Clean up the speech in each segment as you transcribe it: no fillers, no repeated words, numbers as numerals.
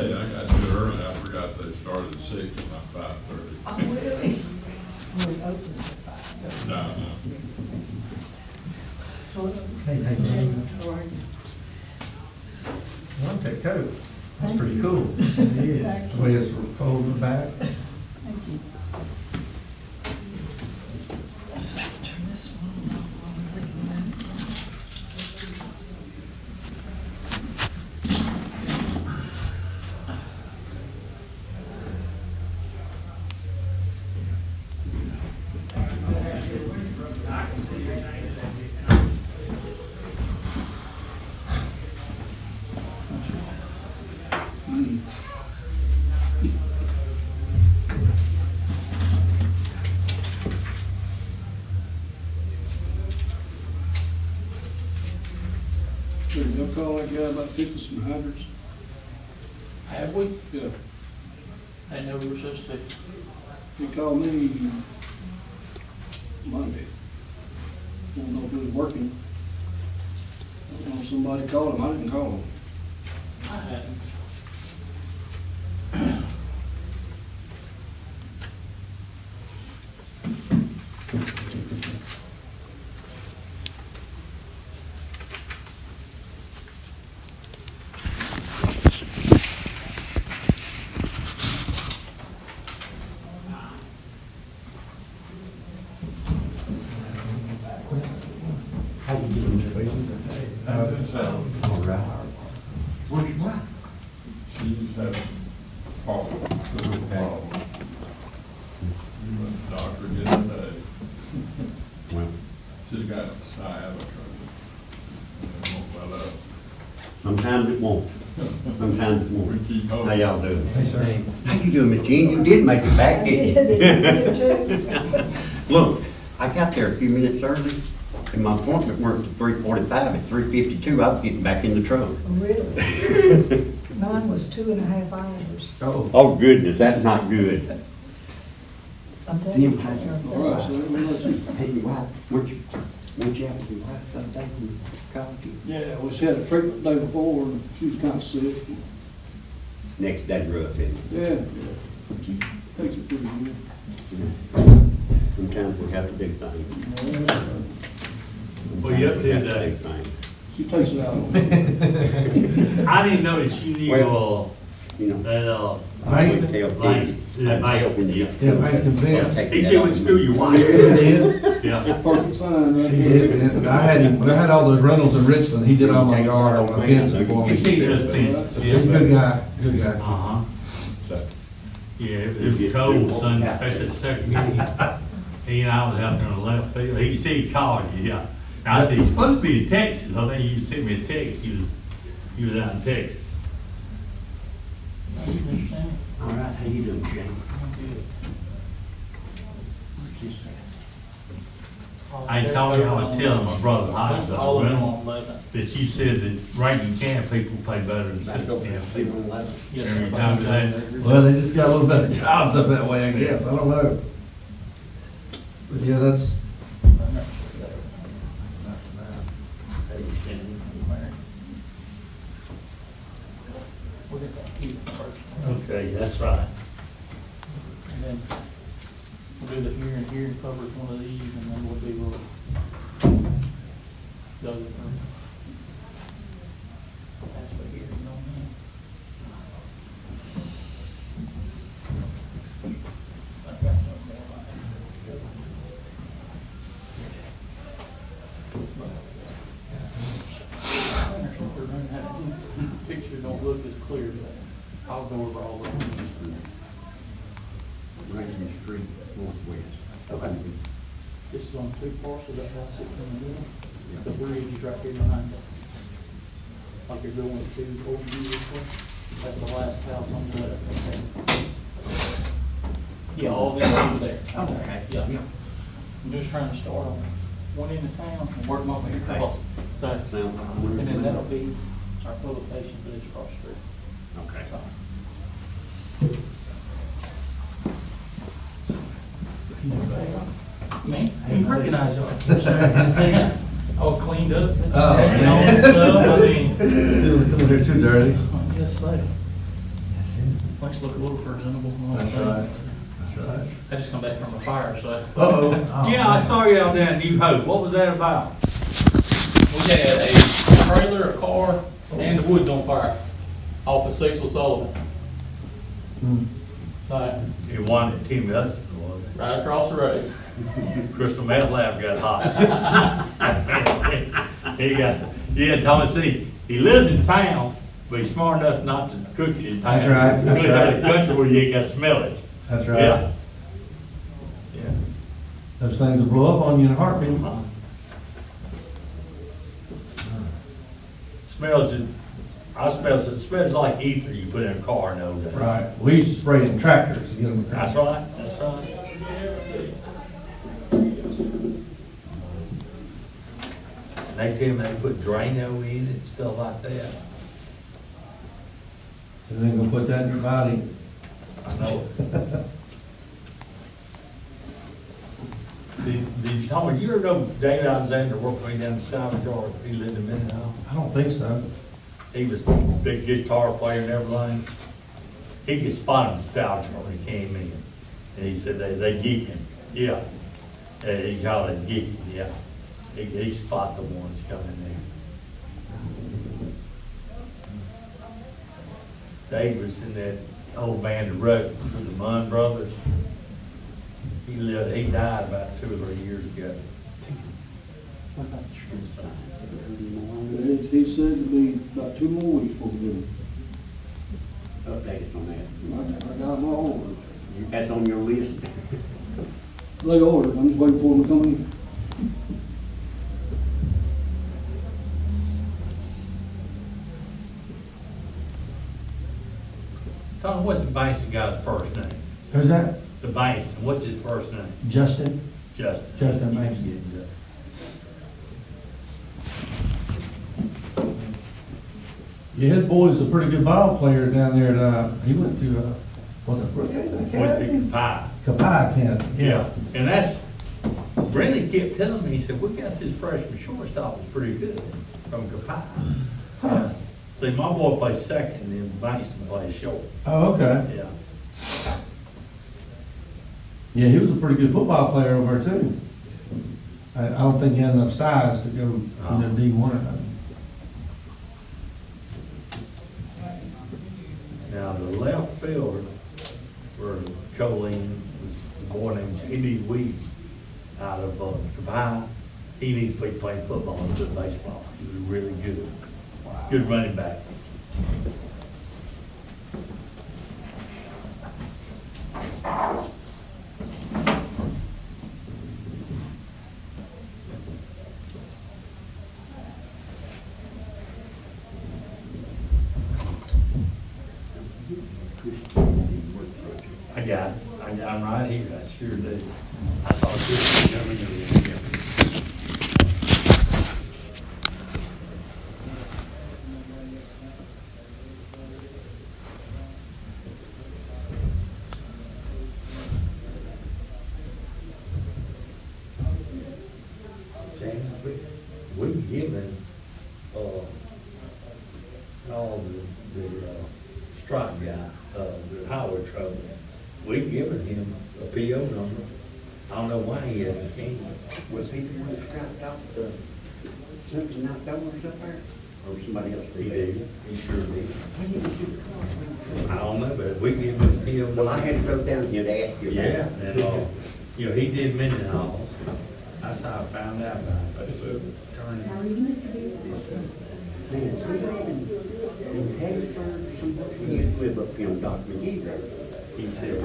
Hey, I got to early, I forgot they started at 6, not 5:30. Oh, really? We opened at 5. No. Hey, Dave. How are you? I like that coat. That's Thank pretty you. cool. Yeah. The way it's folded back. Thank you. Turn this one off while I'm leaving that. Did y'all call that guy about fixing some hydrants? Have we? Yeah, I know we were supposed to. he called me Monday. Don't know if it was working. I don't know if somebody called him, I didn't call him. I hadn't. How you doing, Tracy? All right. What did what? She's having problem, little problem. We went to the doctor again today. Well, She's got sciatica. It won't let up. Sometimes it won't. Sometimes it We won't. keep How hoping. y'all doing? Hey, sir. How you doing, Miss Jean? You did make it back, didn't you? Look, I got there a few minutes early, and my appointment weren't at 3:45. At 3:52, I was getting back in the truck. Really? Mine was 2.5 hours. Oh. Oh, goodness, that's not good. I'm telling you. All right, so let me let you. Hey, your wife, weren't you out with your wife someday when you called you? Yeah, well, she had a treatment the day before, and she was kind of sick. Next day rough, isn't it? Yeah. She takes it pretty good. Sometimes we have to do things. What you up to We have today? do things. She takes it out on me. I didn't know that you knew, Well, You know. that, I Thanks. would tell Thanks. kids. Yeah, I'm thanks. helping you. Yeah, thanks to Vince. Take he that said off when me. school your He wife. did. Yeah. Perfect sign right He there. did. And I had all those rentals in Richland. He did all my yard on my fencing for He me. said he does fences, He's a good yeah. guy, good guy. Uh-huh. So, Yeah, it was cold Sunday, especially the second game. He and I was out there on the left field. He said he called you, yeah. And I said, he's supposed to be in Texas. I think you sent me a text. He was out in Texas. all right, how you doing, Shane? I told you, I was telling my brother, All in Hospital, on 11. that you said that Rankin County people play better than Back over Sutton to County people. 11. Yes, Every sir. time of that. Well, they just got a little better jobs up that way, I guess. I don't know. But yeah, that's. We'll get that heat first. Okay, that's right. And then we'll do the here and here and cover one of these, and then we'll do the other one. That's what here, you know what I mean? I've got one more line. Picture don't look as clear, but I'll go over all of them. Rankin Street, northwest. Okay. This is on two parcels, that house sits in the middle, the bridge is right here behind it. Like you're going to Old View this way, that's the last house on the left. Yeah, all this over there. Oh, okay. Yeah. Yeah. I'm just trying to start on one end of town and work my way across. So, Sounds like I'm and then wondering- that'll be our publication for this cross street. Okay. So, Man, he recognized y'all. See ya. All cleaned up. Oh, And all that stuff, I mean. Come here too dirty. Yes, sir. Makes it look a little presentable. That's right. That's right. I just come back from a fire, so Uh-oh. Yeah, I saw you out there in New Hope. What was that about? we had a trailer, a car, and the woods on fire off of Cecil Sullivan. Hmm. Like, It one at Tim Hudson, was it? right across the road. Crystal Meth Lab got hot. He got, yeah, Tommy C, he lives in town, but he's smart enough not to cook it in town. That's right, that's He lives out right. in the country where you ain't got to smell it. That's right. Yeah. Yeah. Those things will blow up on you in a heartbeat. Smells, it smells like ether you put in a car nowadays. Right. We used to spray it in tractors to get them. That's right, that's right. And they tell me they put Drano in it and stuff like that. And then go put that in your body. I know. Did you, Tommy, you ever know David Alexander worked for me down in Salvage Yard? He lived in Minnetonka. I don't think so. He was a big guitar player and everything. He could spot him at Salvage Yard when he came in. And he said they geek him. Yeah. He called it geeking, yeah. He spot the ones coming there. Dave was in that old band of Ruggeds with the Munn Brothers. He died about 2 or 3 years ago. He said to be about 2 more weeks before we do Updates on that. it. I got them all ordered. That's on your list. They ordered, I'm just waiting for them to come in. Tom, what's the Bankston guy's first name? Who's that? The Bankston, what's his first name? Justin? Justin. Justin Bankston. Yeah. Yeah, his boy's a pretty good ball player down there at, he went to, was it Brookhaven Went to Academy? Kapai. Kapai Academy, Yeah, and that's, Brendan kept telling me, he said, we got this freshman shortstop was pretty good from Kapai. Huh. See, my boy plays second and Bankston plays short. Oh, okay. Yeah. Yeah, he was a pretty good football player over there too. I don't think he had enough size to go, D1 or nothing. Now, the left fielder for Colleen was a boy named J.D. Weed out of Kapai. He needs to be playing football and good baseball. He was really good. Good running back. I got it. I'm right here. I sure do. I saw this every year. Sam, we given, all the strike guy, the highway trouble, we given him a PO number. I don't know why he hasn't came. Was he the one that strapped out the, something outdoors up there? Or somebody else He did? did, he sure did. Why didn't you do it? I don't know, but we gave him a PO number. Well, I had to go down here to ask you. Yeah, and, you know, he did Mendenhall. That's how I found out about it. But it's attorney. Man, somebody in Hattiesburg, somebody, he used to live up here on Dr. Magee Road. He said.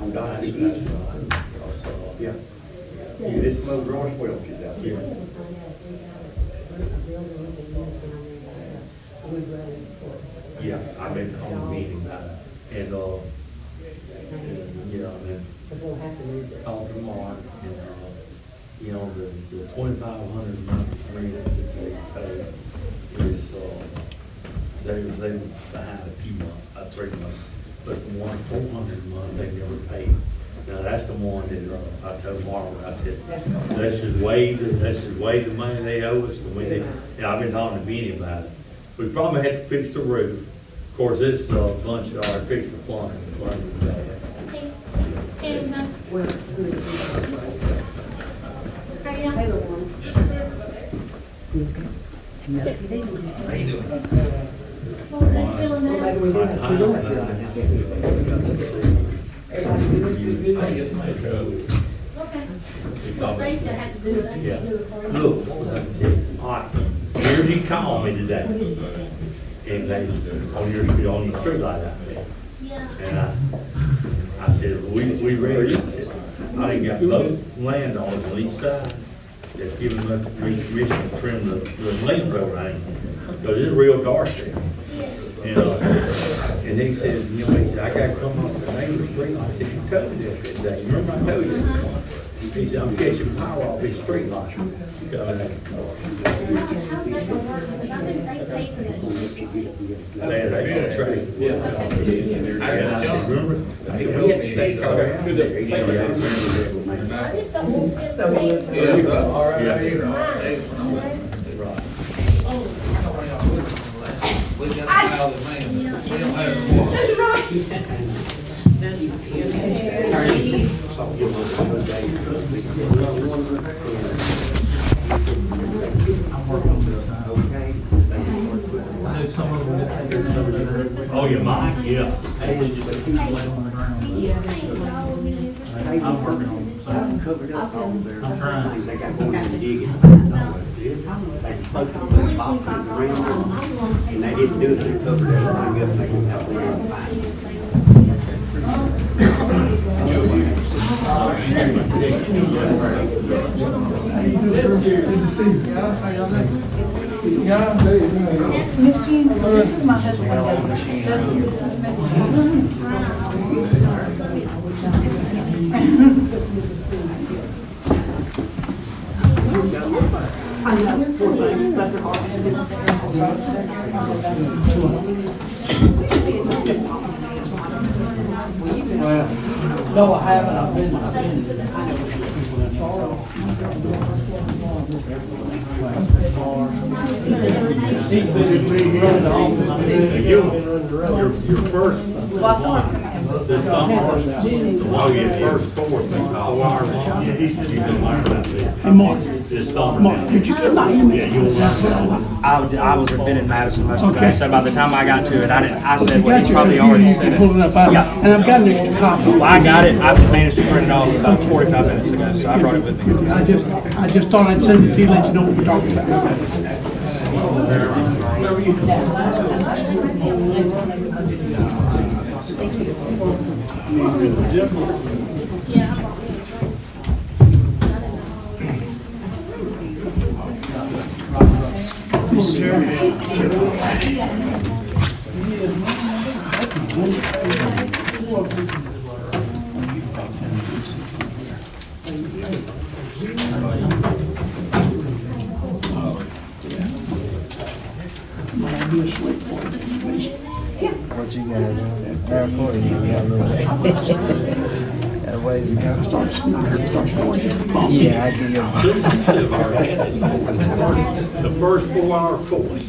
On Dr. That's Magee. right. Yeah. Yeah, this was Ross Welch's out Yeah. there. Yeah, I've been on the meeting about it. And, you know, and then talked to Mark and, you know, the 2,500 monthly rate that they pay is, they behind a few months, 3 months. But the one 400 a month, they never paid. Now, that's the one that, I told Mark, I said, let's just waive the money they owe us. And we did, yeah, I've been talking to Benny about it. We probably had to fix the roof. Of course, this bunch are fixed to plumbing. Yeah. Look, all right, here he called me today, and they, on your street light out there. And I said, we ready? I said, I done got both landowners on each side that's giving us permission to trim the limbs overhang, because it's real dark there. And he said, you know, he said, I gotta come off the main street. I said, you told me that day. You remember I told you? He said, I'm catching power off his street light. They gonna trade. Yeah. And I said, remember? I said, we had to stay car out there. He said, All right. We got a pile of land. We don't have more. That's Oh, you might, yeah. I'm working on it, so. Covered up all their I'm trying. They got one to dig it. They supposed to put a box in the ground, and they didn't do it, they covered everything up, they didn't have one find. Miss Jean, this is my husband. This is Miss No, I haven't, I've been. He's been running the office. Your first, this summer, oh, your first course, they call hours long. Yeah, he said you can learn that bit. Hey, Mark, This summer. Mark, did you get my email? Yeah, you'll learn that. I was been in Madison most of the day, Okay. so by the time I got to it, I If said, you well, got he's your probably computer, already you said can it. pull it up out. Yeah. And I've got an extra copy. Well, I got it, I managed to print it off about 45 minutes ago, so I brought it with me. I just thought I'd send it to you, let you know what we're talking about. I'll be asleep for you. What you got down there? Airport, you got a little got a ways to go. Start snoring, just bump. Yeah, I get you. The first 4-hour course.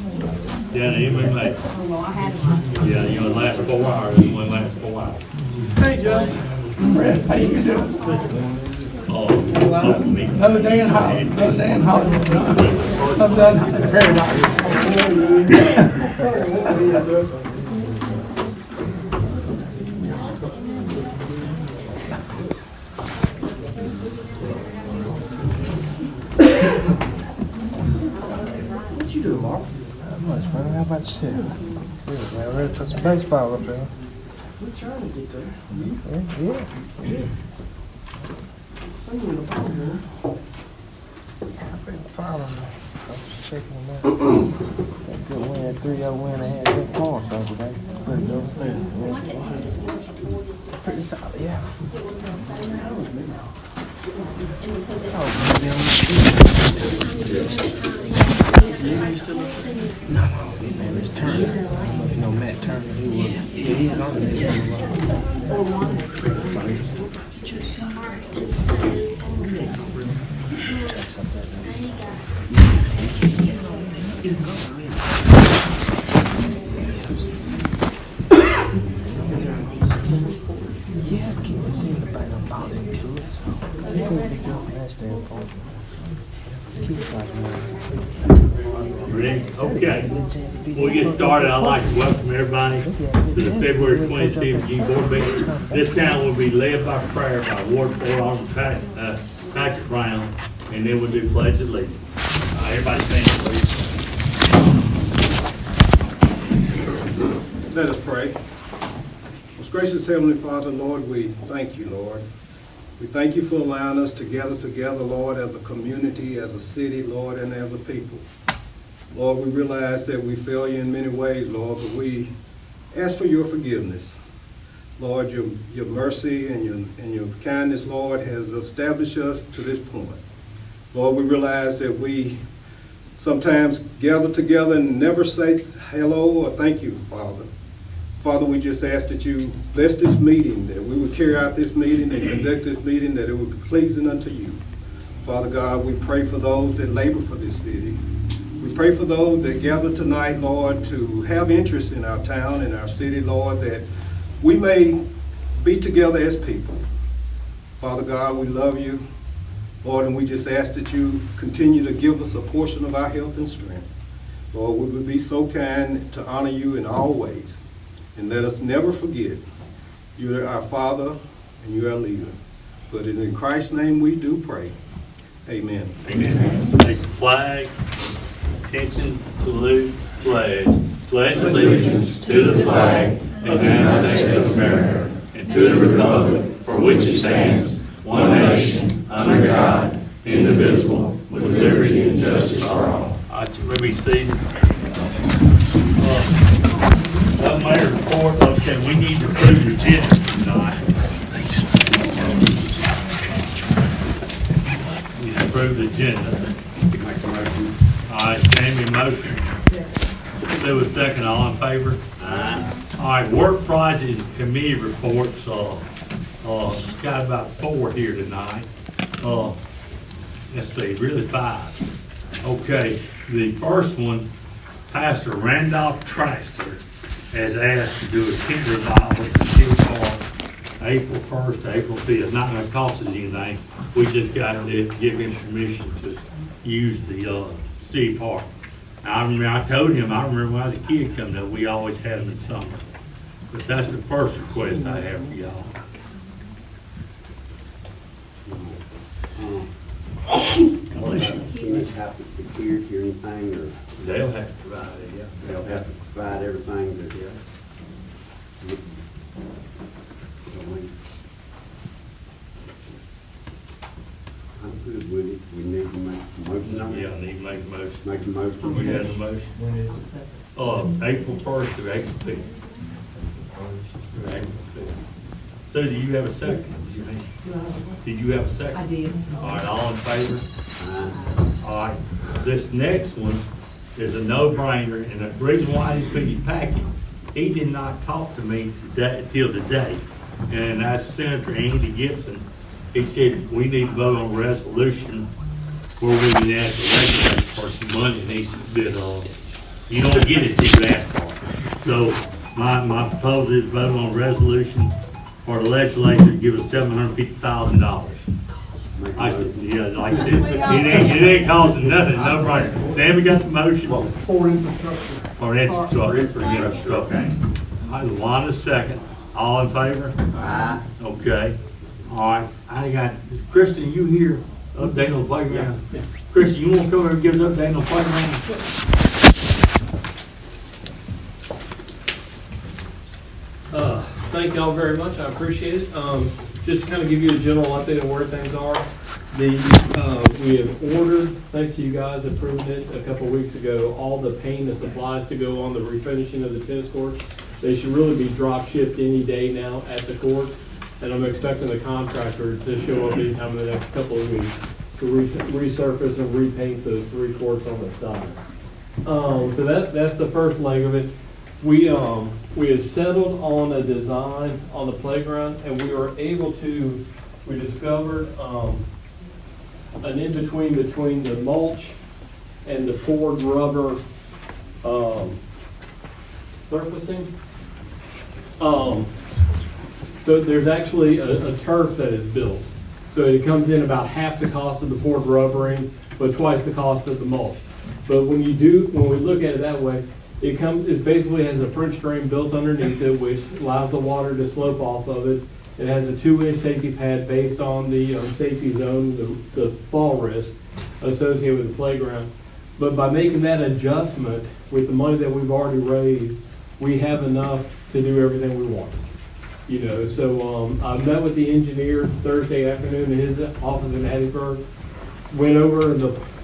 Yeah, even like, yeah, you know, the last 4 hours, you want the last 4 hours. Hey, Joe. Brad, how you doing? Oh, me. Another day in Hollywood, Other day in paradise. What you doing, Mark? Not much, man. How about yourself? Good, man. Ready to put some baseball up there? We're trying to get there. Yeah. Singing the ball, man. I've been following them. I was just checking them out. That good win, that 3-0 win they had good points the other day. Pretty good. Yeah. Pretty solid, yeah. No, man, it's Turner. I don't know if you know Matt Turner. He was on the see anybody done bought into it, so it could be good from that standpoint. Keep like Ready? Okay. We'll get started. I'd like to welcome everybody to the February 27th June Board meeting. This town will be led by prayer by Ward 4 Alderman Patrick Brown, and then we'll do pledge of allegiance. Everybody stand, please. Let us pray. Most gracious Heavenly Father, Lord, we thank you, Lord. We thank you for allowing us to gather together, Lord, as a community, as a city, Lord, and as a people. Lord, we realize that we fail you in many ways, Lord, but we ask for your forgiveness. Lord, your mercy and your kindness, Lord, has established us to this point. Lord, we realize that we sometimes gather together and never say hello or thank you, Father. Father, we just ask that you bless this meeting, that we would carry out this meeting and conduct this meeting, that it would be pleasing unto you. Father God, we pray for those that labor for this city. We pray for those that gather tonight, Lord, to have interest in our town and our city, Lord, that we may be together as people. Father God, we love you, Lord, and we just ask that you continue to give us a portion of our health and strength. Lord, we would be so kind to honor you in all ways. And let us never forget, you are our Father and you are our leader. But it is in Christ's name we do pray. Amen. Amen. Take the flag, attention, salute, pledge. Pledge allegiance to the flag of the United States of America and to the republic for which it stands, one nation, under God, indivisible, with liberty and justice for all. Let me see. Mayor's report, okay, we need to approve the agenda tonight. We need to approve the agenda. All right, Sammy, motion. Do a second, all in favor? Aye. All right, work project and committee reports, got about 4 here tonight. Let's see, really 5. Okay, the first one, Pastor Randolph Traxler has asked to do a tent revival at the city park, April 1st to April 5th. Not gonna cost us anything. We just got to give him permission to use the city park. I told him, I remember when I was a kid coming up, we always had them in summer. But that's the first request I have for y'all. Students have to security or anything, or They'll have to provide it, yeah. they'll have to provide everything that, I'm good with it. We need to make a motion on it. Yeah, I need to make a motion. Make a motion. We had a motion. When is it? April 1st to April 5th. April 5th. So do you have a second? Did you have a second? I did. All right, all in favor? All right, this next one is a no-brainer, and the reason why I didn't put your packet, he did not talk to me till today, and that's Senator Andy Gibson. He said, we need to vote on a resolution where we can ask the legislature for some money, and he said that, you don't get it till you ask for it. So my proposal is vote on a resolution for the legislature to give us $750,000. I said, yeah, like I said, it ain't costing nothing, no brainer. Sammy got the motion. For infrastructure. For infrastructure, okay. All right, Luana second. All in favor? Aye. Okay. All right, I got, Kristen, you here, update on the playground? Yeah. Kristen, you want to come over and give us an update on the playground? Thank y'all very much, I appreciate it. Just to kind of give you a general update on where things are. We have ordered, thanks to you guys approving it a couple of weeks ago, all the paint and supplies to go on the refinishing of the tennis courts. They should really be drop shipped any day now at the court. And I'm expecting the contractor to show up anytime in the next couple of weeks to resurface and repaint those 3 courts on the side. So that's the first leg of it. We had settled on a design on the playground, and we were able to, we discovered an in-between between the mulch and the poured rubber surfacing. So there's actually a turf that is built. So it comes in about half the cost of the poured rubbering, but twice the cost of the mulch. But when we look at it that way, it basically has a French drain built underneath it, which allows the water to slope off of it. It has a 2-inch safety pad based on the safety zone, the fall risk associated with the playground. But by making that adjustment with the money that we've already raised, we have enough to do everything we want. So I met with the engineer Thursday afternoon in his office in Hattiesburg. Went over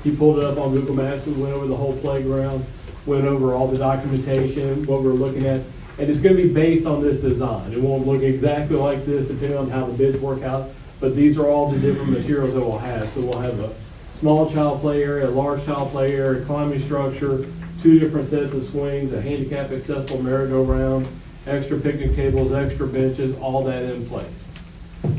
he pulled it up on Google Maps. We went over the whole playground, went over all the documentation, what we're looking at. And it's going to be based on this design. It won't look exactly like this depending on how the bids work out, but these are all the different materials that we'll have. So we'll have a small child play area, a large child play area, climbing structure, 2 different sets of swings, a handicap accessible merry-go-round, extra picnic tables, extra benches, all that in place.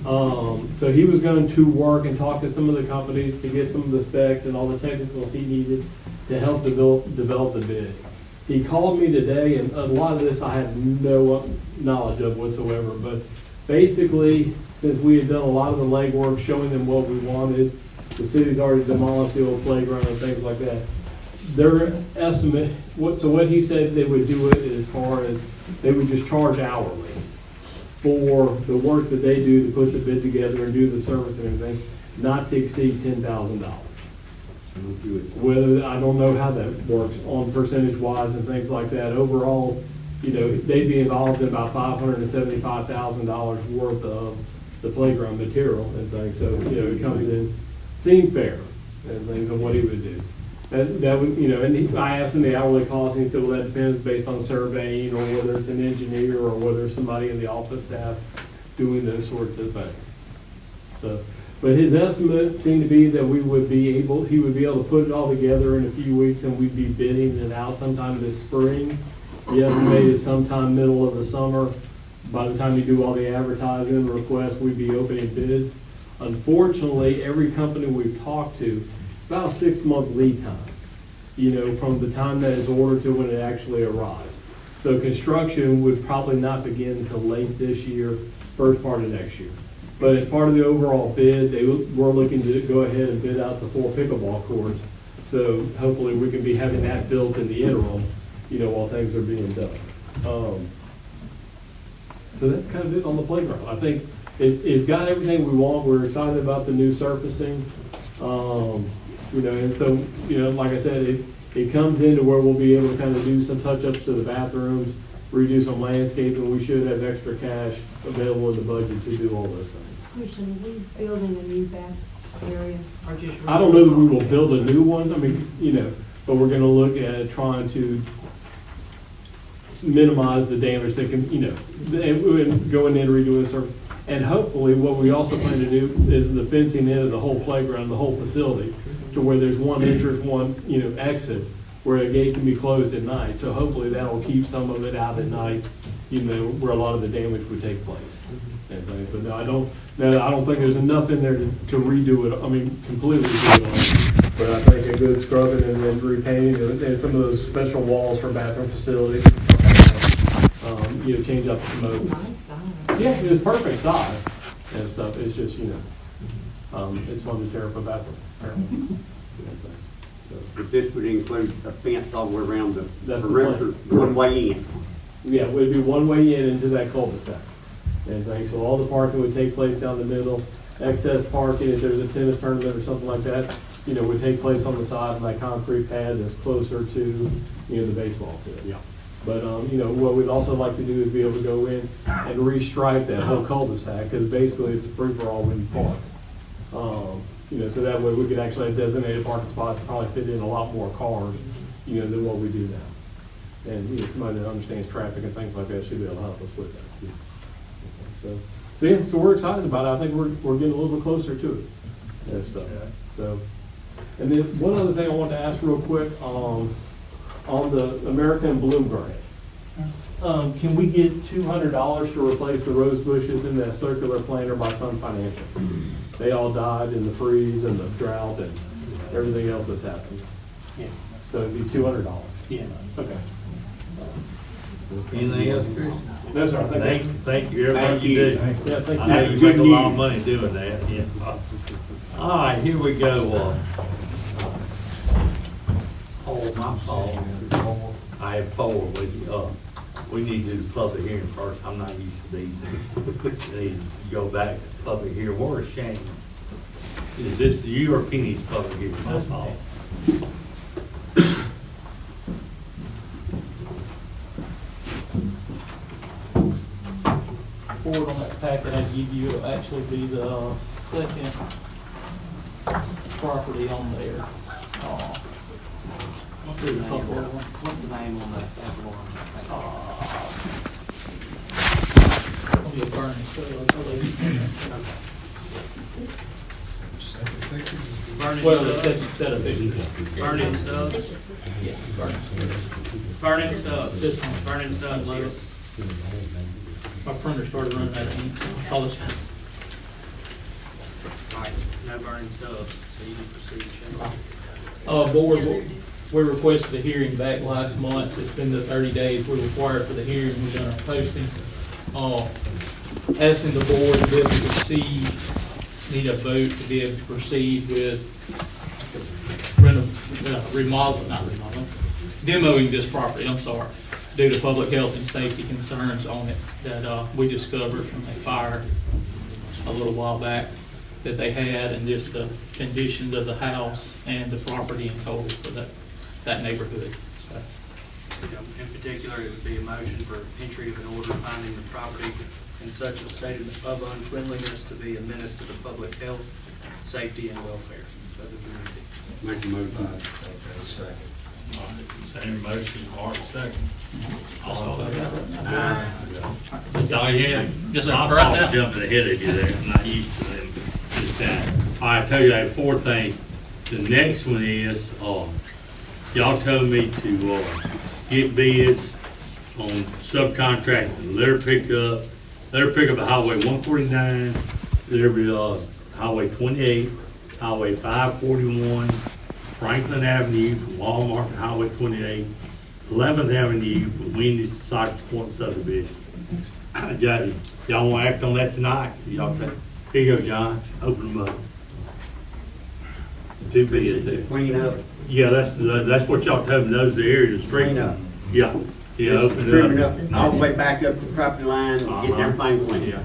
So he was going to work and talk to some of the companies to get some of the specs and all the technicals he needed to help develop the bid. He called me today, and a lot of this I have no knowledge of whatsoever, but basically, since we had done a lot of the legwork showing them what we wanted, the city's already demolished the old playground and things like that, their estimate, what he said they would do it as far as they would just charge hourly for the work that they do to put the bid together and do the service and everything, not to exceed $10,000. Whether, I don't know how that works on percentage wise and things like that. Overall, they'd be involved in about $575,000 worth of the playground material and things. So, it comes in, seemed fair and things on what he would do. That would, and I asked him the hourly cost, and he said, well, that depends based on surveying or whether it's an engineer or whether it's somebody in the office staff doing those sorts of things. So, but his estimate seemed to be that he would be able to put it all together in a few weeks, and we'd be bidding it out sometime this spring. The estimate is sometime middle of the summer. By the time you do all the advertising requests, we'd be opening bids. Unfortunately, every company we've talked to, it's about a 6-month lead time, from the time that it's ordered to when it actually arrives. So construction would probably not begin until late this year, first part of next year. But as part of the overall bid, we're looking to go ahead and bid out the 4 pickleball courts. So hopefully we can be having that built in the interim, while things are being done. So that's kind of it on the playground. I think it's got everything we want. We're excited about the new surfacing. And so, like I said, it comes into where we'll be able to kind of do some touch-ups to the bathrooms, redo some landscaping. We should have extra cash available in the budget to do all those things. Question, are we building a new bath area or just? I don't know that we will build a new one. I mean, but we're going to look at trying to minimize the damage that can, and going in and redoing the surface. And hopefully what we also plan to do is the fencing in of the whole playground, the whole facility, to where there's one entrance, one, exit, where a gate can be closed at night. So hopefully that will keep some of it out at night, where a lot of the damage would take place. And things. But no, I don't think there's enough in there to redo it. I mean, completely redo it. But I think a good scrubbing and then repainting and some of those special walls for bathroom facilities. Change up the smoke. Nice size. Yeah, it was perfect size and stuff. It's just, it's fun to tear up a bathroom. So, But this would include a fence all the way around the That's the perimeter, plan. one way in. yeah, it would be one way in into that cul-de-sac. And things. So all the parking would take place down the middle. Excess parking, if there's a tennis tournament or something like that, would take place on the side of that concrete pad that's closer to, the baseball field. Yeah. But, what we'd also like to do is be able to go in and restripe that whole cul-de-sac, because basically it's a free-for-all when you park. So that way we could actually have designated parking spots to probably fit in a lot more cars, than what we do now. And, somebody that understands traffic and things like that should be able to help us with that. So we're excited about it. I think we're getting a little bit closer to it and stuff. So, and then one other thing I want to ask real quick, on the American Bloom grant. Can we get $200 to replace the rose bushes in that circular planter by Sun Financial? They all died in the freeze and the drought and everything else that's happened. Yeah. So it'd be $200. Yeah. Okay. Anything else, Chris? That's all right. Thank you, everything Thank you you. do. Yeah, thank I know you. you Good make a lot of news. money doing that, yeah. All right, here we go. Oh, my fault. I have 4. We need to do the public hearing first. I'm not used to these. We need to go back to public hearing. Where's Shane? Is this you or Penny's public hearing? That's all. Forward on that packet I give you, it'll actually be the second property on there. What's the name on that one? It'll be a burning sale, I believe. Well, the second set of pictures. Burning stuff, Yeah, burning. burning stuff, This one. burning stuff, Lou. My printer started running out of ink, apologize. Right, no burning stuff, so you can proceed, Shane. Board, we requested a hearing back last month. It's been the 30 days we're required for the hearing. We've done our posting. Asking the board to be able to proceed, need a vote to be able to proceed with demoing this property, I'm sorry, due to public health and safety concerns on it that we discovered from a fire a little while back that they had, and just the condition of the house and the property in total for that neighborhood. So, In particular, it would be a motion for entry of an order finding the property in such a state of uncleanliness to be a menace to the public health, safety, and welfare of the community. Make a motion. Same motion, Mark, second. that's all I got right now. Diane, Yes, sir. my Right fault now. jumping ahead of you there, I'm not used to them this time. All right, I tell you, I have 4 things. The next one is, y'all told me to, get bids on subcontracting, let her pick up a Highway 149, there be, Highway 28, Highway 541, Franklin Avenue from Walmart to Highway 28, 11th Avenue from Wendy's to Cypress Point subdivision. Y'all want to act on that tonight? Y'all take, here you go, John, open them up. 2 bids there. Clean up. Yeah, that's what y'all told me, those are the area of the streets. Clean up. Yeah, open Trimming it up, up. all the way back up to the property line, and getting everything clean. Yeah.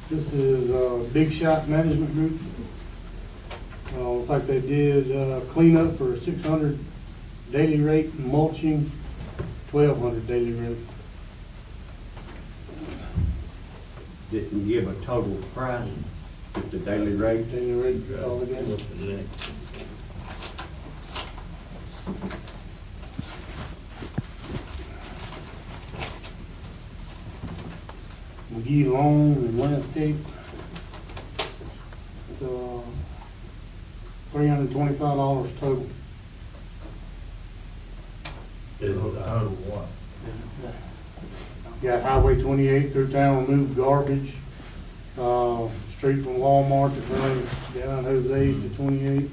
This is Big Shot Management Group. Looks like they did cleanup for 600 daily rate, and mulching 1,200 daily rate. Didn't give a total price, just the daily rate. Daily rate all together. What's the next? Magee Lawn and Landscape. So, $325 total. Is it total what? Got Highway 28 through town, removed garbage. Street from Walmart that runs down Jose to 28.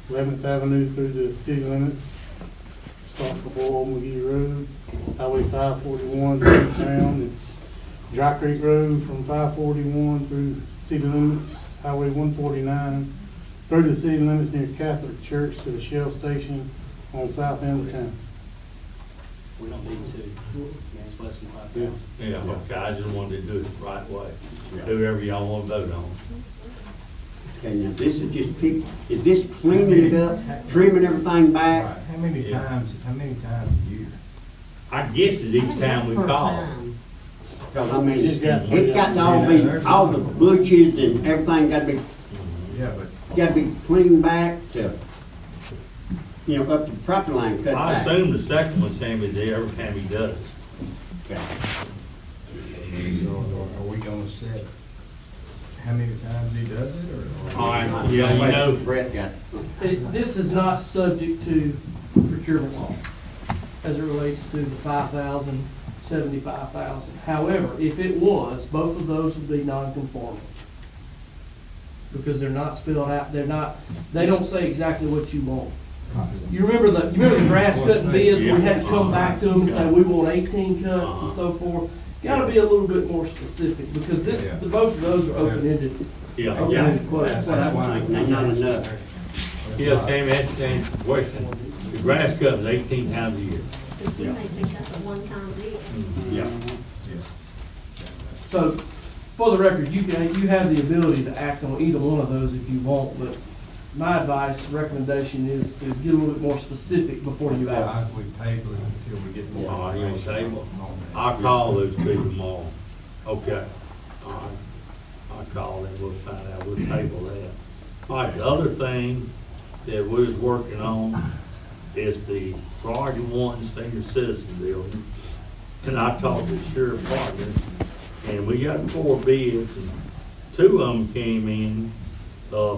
11th Avenue through the city limits. Start before Old Magee Road. Highway 541 through town. And Dry Creek Road from 541 through city limits. Highway 149 through the city limits near Catholic Church to the Shell Station on south end of town. We don't need to, it's less than 5 Yeah. pounds. Yeah, okay, I just wanted to do it the right way. Whoever y'all want to vote on. Okay, now this is just is this cleaning it up, trimming everything back? How many times a year? I guess it's each time we call. Because I mean, It's got- it's got to all the bushes and everything Yeah, but got to be cleaned back to, up to the property line, cut I back. assume the second one, Sam, is there every time he does it. Okay. so are we gonna set how many times he does it, or? All right, yeah, you know, Brett got some. This is not subject to procurement law as it relates to the 5,000, 75,000. However, if it was, both of those would be non-conforming. Because they're not spelled out, they don't say exactly what you want. You remember the grass cutting bids, where we had to come back to them and say, we want 18 cuts and so forth? Gotta be a little bit more specific, because both of those are open-ended. yeah. Open-ended quotes. That's why, not enough. Yeah, Sammy, that's the same question. The grass cutting's 18 times a year. Because we may think that's a one-time deal. Yeah. So, for the record, you have the ability to act on either one of those if you want, but my advice, recommendation is to get a little bit more specific before you act. We table it until we get more. All right, you want to information table? on that. I'll call those two tomorrow. Okay. All right. I'll call them, we'll find out, we'll table that. All right, the other thing that we was working on is the priority one senior citizen building. And I talked to Sheriff Partners, and we got 4 bids, and 2 of them came in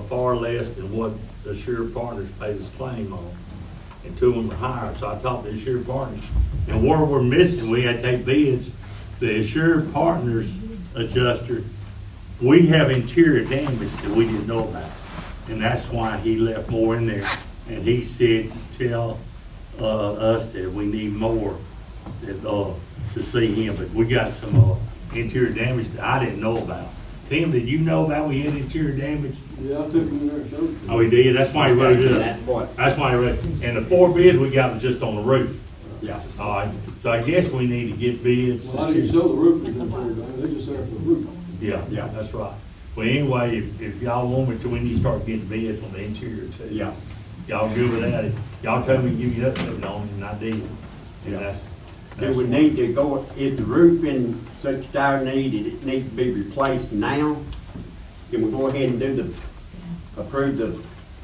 far less than what the Sheriff Partners paid us claim on. And 2 of them were higher, so I talked to the Sheriff Partners. And where we're missing, we had to take bids, the Sheriff Partners adjuster, we have interior damage that we didn't know about. And that's why he left more in there. And he said to tell us that we need more to see him, but we got some interior damage that I didn't know about. Tim, did you know about we had interior damage? Yeah, I took him there, sure. Oh, he did? That's why he wrote it up. That's what. That's why he wrote it. And the 4 bids we got was just on the roof. Yeah. All right, so I guess we need to get bids. Well, I didn't show the roof, they just there for the roof. Yeah, that's right. Well, anyway, if y'all want me to, we need to start getting bids on the interior too. Yeah. Y'all good with that? Y'all told me to give you an update on it, and I did. And Do we need to go, is the roof in such dire need, it needs to be replaced now? Can we go ahead and approve the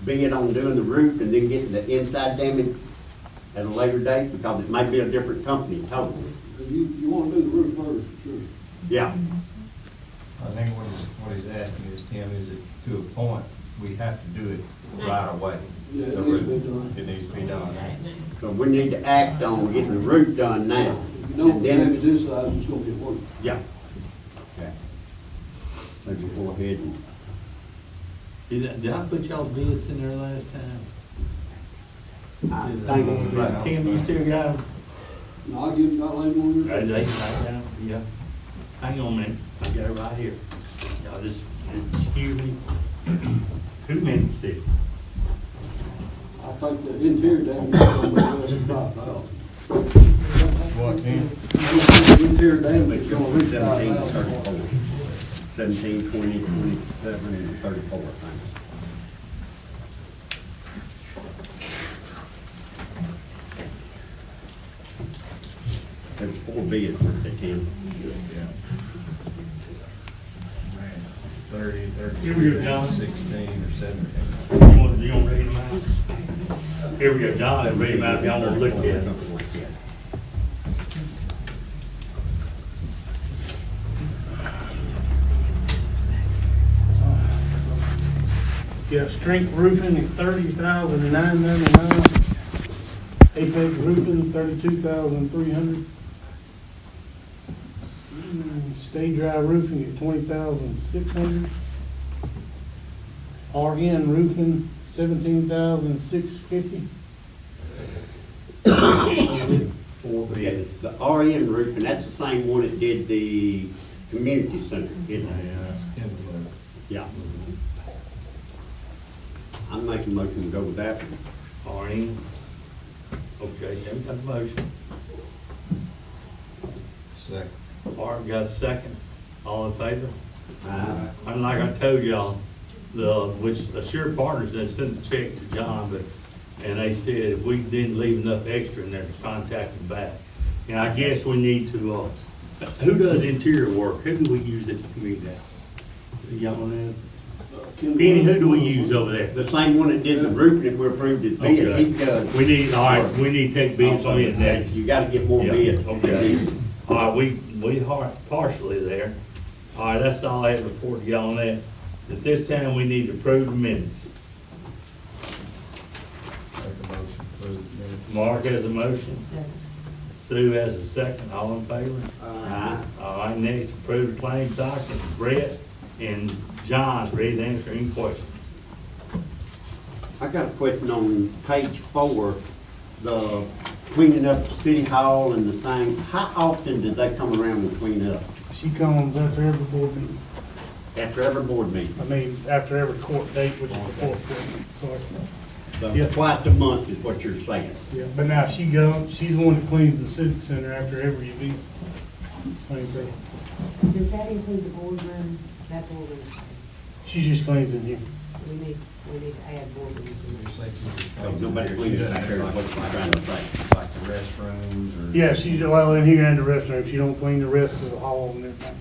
bid on doing the roof and then get the inside damage at a later date? Because it might be a different company totally. You wanna do the roof first, for sure. Yeah. I think what he's asking is, Tim, is it to a point, we have to do it right away? Yeah, it The needs to roof. be done. It needs to be done. So we need to act on getting the roof done now. If you don't And then- damage this side, it's gonna get worse. Yeah. Okay. So we go ahead and, Did I put y'all bids in there last time? I think, Tim, you still got them? No, I'll give, I'll lay more in there. Yeah. Hang on a minute, I got it right here. Y'all just, excuse me. 2 minutes, Steve. I think the interior damage is gonna be less than 5,000. What, Tim? Interior damage is but gonna you're reach 17, 5,000. 34. 17, 20, 27, and 34, I think. There's 4 bids, weren't they, Tim? Yeah. 30, Here we go, John. 16 or 17. You want to read them out? Here we go, John, and read them out if y'all want to look at it. Something like that. Yeah, Strength Roofing at $30,999. Apex Roofing, $32,300. Stay Dry Roofing at $20,600. RN Roofing, $17,650. 4 bids. The RN Roofing, that's the same one that did the community center, isn't it? Yeah, that's Kendall. Yeah. I'm making a motion to go with that one. All right. Okay, so we got a motion. Second. Art got a second. All in favor? Aye. And like I told y'all, the Sheriff Partners done sent a check to John, and they said if we didn't leave enough extra in there to contact them back. And I guess we need to, who does interior work? Who do we use at the community now? Y'all know? Penny, who do we use over there? The same one that did the roofing that we approved his bid, Okay. he does. We need, all right, we need to take bids on it next. You gotta get more Yeah, bids. okay. All right, we partially there. All right, that's all I have to report to y'all on that. At this time, we need to approve the minutes. Make a motion to approve the minutes. Mark has a motion, Sue has a second, all in favor? Aye. All right, next, approve the claims document, Brett and John's ready to answer any questions. I got a question on page 4, the cleaning up City Hall and the thing. How often did they come around and clean up? She comes after every board meeting. After every board meeting? I mean, after every court date, which is the fourth court meeting, sorry. So Yeah. twice a month is what you're saying? Yeah, but now she's the one that cleans the civic center after every event. Same thing. Does that include the boardroom, that boardroom? She just cleans in here. We need to add boardroom to it. So nobody cleans it back there, what you're trying to say? Like the restrooms or? Yeah, she's, well, in here and the restroom, she don't clean the rest of the hall and everything.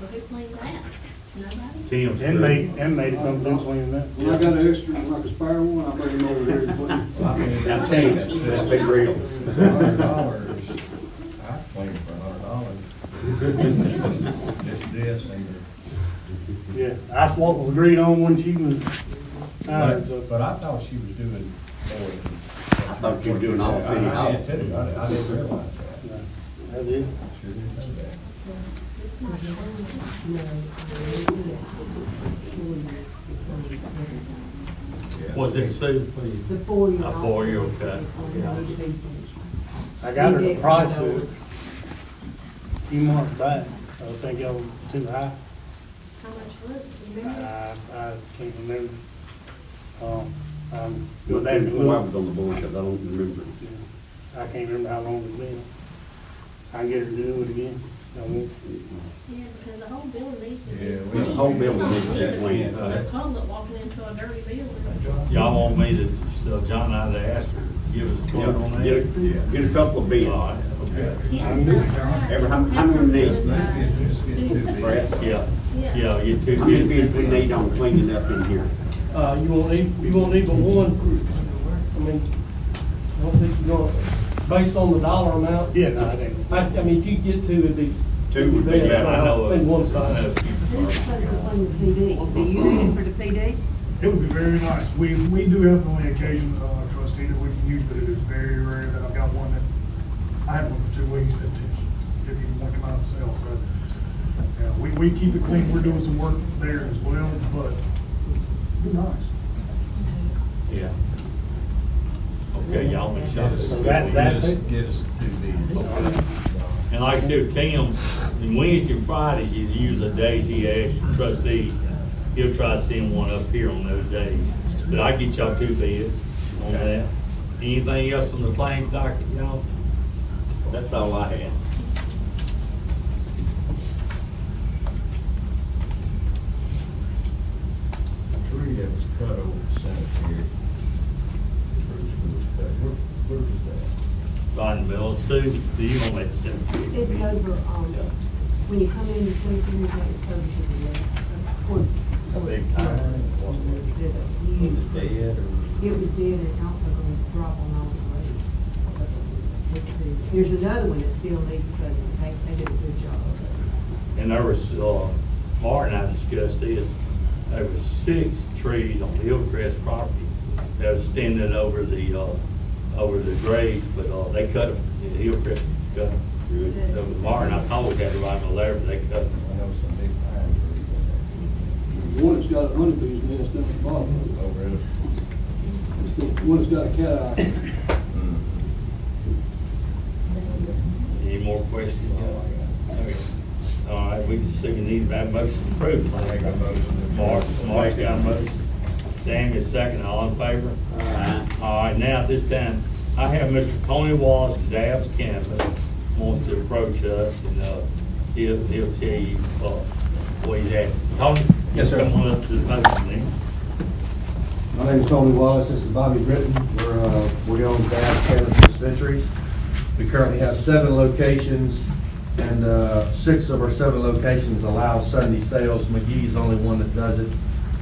Well, who cleans that? Nobody? Tim's. Inmate come through cleaning that. When I got an extra, like a spare one, I bring him over here to clean. Now, tell you, that's big real. $100. I clean for $100. Just this either. Yeah, that's what was agreed on when she was hired, so. But I thought she was doing more than. I thought you were doing all City Hall. I did too, I didn't realize that. No, That's it. Sure didn't know that. It's not Was it Sue? The 4 year. A 4 year, okay. I got her the price of it. A few months back, I think it was too high. How much was it? Remember? I can't remember. You'll But that think who I was includes, on the board, because I don't remember. I can't remember how long it's been. I can get her to do it again. I won't. Yeah, because the whole building needs to be. Yeah, we- cleaned. The whole building needs to be We don't need cleaned. The public walking into a dirty building. Y'all want me to, John and I to ask her, give us a quote on that? Get a couple of bids. All right, okay. How many needs? Let's get two bids. Yeah, yeah, get two How many bids. bids we need on cleaning up in here? You won't need but one. I mean, I don't think you're gonna, based on the dollar amount. Yeah, no, it ain't. I mean, if you get two, it'd be. Two would be best. better. I know. I think one's I fine. know a few. Who's supposed to clean the PD? Do you need it for the PD? It would be very nice. We do have on the occasion, trustee that we can use, but it is very rare that I've got one that, I had one for 2 weeks that didn't even want to come out and sell, so. Yeah, we keep it clean. We're doing some work there as well, but it'd be nice. Yeah. Okay, y'all make sure. So that- Get us two bids. And like I said, Tim, on Wednesday and Fridays, you use a days he asks your trustees. He'll try to send one up here on those days. But I get y'all two bids on that. Anything else on the claims docket, y'all? That's all I had. A tree that was cut over the cemetery. Bruce was cut. Where was that? Right in the middle. Sue, do you want that cemetery? It's over, when you come in the cemetery, it's over to the left. Big tire? There's a Was huge, it dead or? it was dead and it's also going to drop on all the road. There's another one that still needs cutting. They did a good job. And there was, Martin and I discussed this, there was 6 trees on Hillcrest property that was standing over the graves, but, they cut them, Hillcrest cut them. So Martin, I thought we had to write them a letter, but they cut them. I know some big pine trees in One that's got a honeybee's nest down at the bottom. there. Oh, really? It's the one that's got a cat eye. Any more questions? Okay. All right, we just simply need that motion approved. I make a motion. Mark's got a motion. Sam is second, all in favor? All right, now at this time, I have Mr. Tony Wallace from Dabbs Campus wants to approach us, and he'll tell you what he's asking. Tony? Yes, sir. Come on up to the podium, then. My name is Tony Wallace, this is Bobby Britton. We own Dabbs Campus Dispensaries. We currently have 7 locations, and 6 of our 7 locations allow Sunday sales. Magee's the only one that does it.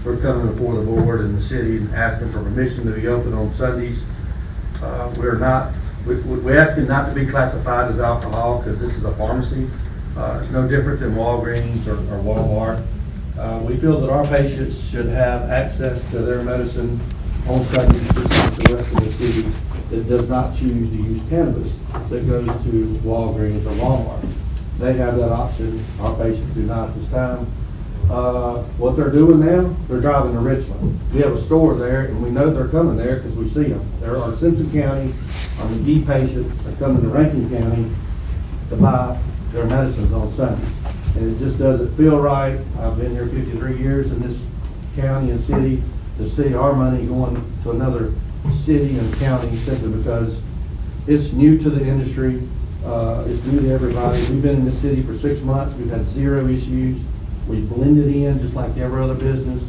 We're coming before the board and the city and asking for permission to be open on Sundays. We're asking not to be classified as alcohol because this is a pharmacy. It's no different than Walgreens or Walmart. We feel that our patients should have access to their medicine on Sundays just like the rest of the city that does not choose to use cannabis, that goes to Walgreens or Walmart. They have that option, our patients do not at this time. What they're doing now, they're driving to Richmond. We have a store there, and we know they're coming there because we see them. There are Simpson County, our McGee patients are coming to Rankin County to buy their medicines on Sunday. And it just doesn't feel right. I've been here 53 years in this county and city to see our money going to another city and county simply because it's new to the industry. It's new to everybody. We've been in this city for 6 months. We've had 0 issues. We blended in just like every other business.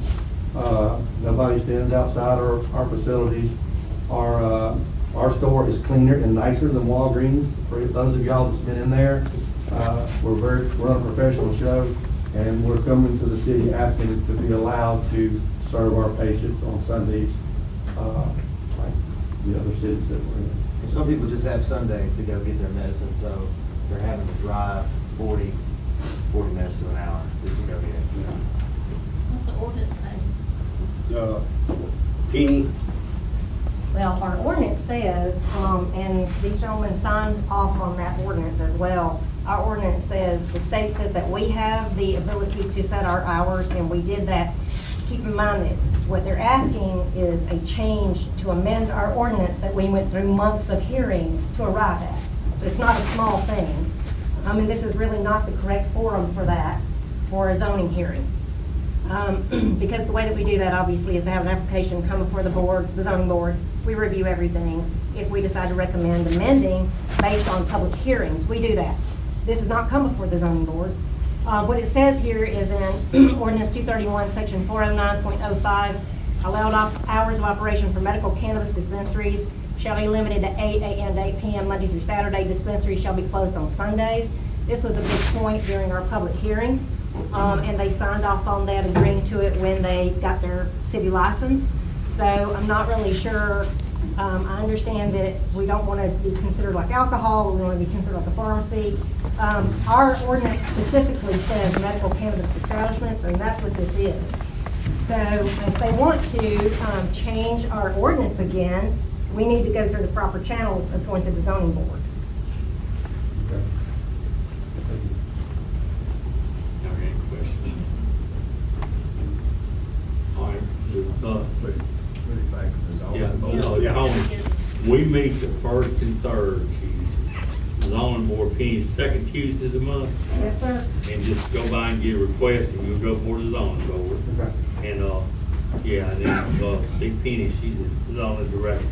Nobody stands outside our facilities. Our store is cleaner and nicer than Walgreens. For those of y'all that's been in there, we're on a professional show, and we're coming to the city asking to be allowed to serve our patients on Sundays, like the other cities that we're in. And some people just have Sundays to go get their medicine, so they're having to drive 40 minutes to an hour just to go get it. What's the ordinance say? Penny, Well, our ordinance says, and these gentlemen signed off on that ordinance as well. Our ordinance says, the state says that we have the ability to set our hours, and we did that. Keep in mind that what they're asking is a change to amend our ordinance that we went through months of hearings to arrive at. So it's not a small thing. I mean, this is really not the correct forum for that, for a zoning hearing. Because the way that we do that, obviously, is to have an application come before the board, the zoning board. We review everything. If we decide to recommend amending based on public hearings, we do that. This has not come before the zoning board. What it says here is in ordinance 231, section 409.05, allowed hours of operation for medical cannabis dispensaries shall be limited to 8 a.m. to 8 p.m. Monday through Saturday. Dispensaries shall be closed on Sundays. This was a big point during our public hearings, and they signed off on that, agreeing to it when they got their city license. So I'm not really sure. I understand that we don't want to be considered like alcohol. We want to be considered like a pharmacy. Our ordinance specifically says medical cannabis establishments, and that's what this is. So if they want to change our ordinance again, we need to go through the proper channels and point to the zoning board. Okay. Any questions? All right, we meet the first and third Tuesdays. Zoning board Penny's second Tuesday of the month. Yes, sir. And just go by and get requests, and you'll go for the zoning board. Okay. And, and then, see Penny, she's the zoning director.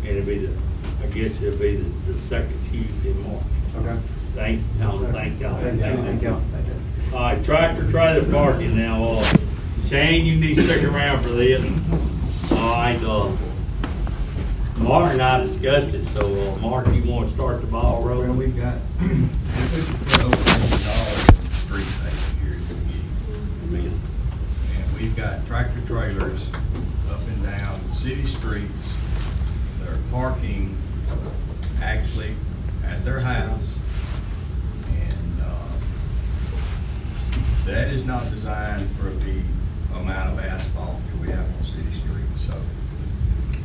And it'll be I guess it'll be the second Tuesday in March. Okay. Thank you, Tom, thank y'all. Thank you. All right, tractor trailer parking now, Shane, you need to stick around for this. All right, Mark and I discussed it, so, Mark, you want to start the ball rolling? Well, we've got, we put over $100 in street paving here at the beginning. And we've got tractor trailers up and down city streets. They're parking actually at their house. And, that is not designed for the amount of asphalt that we have on city streets. So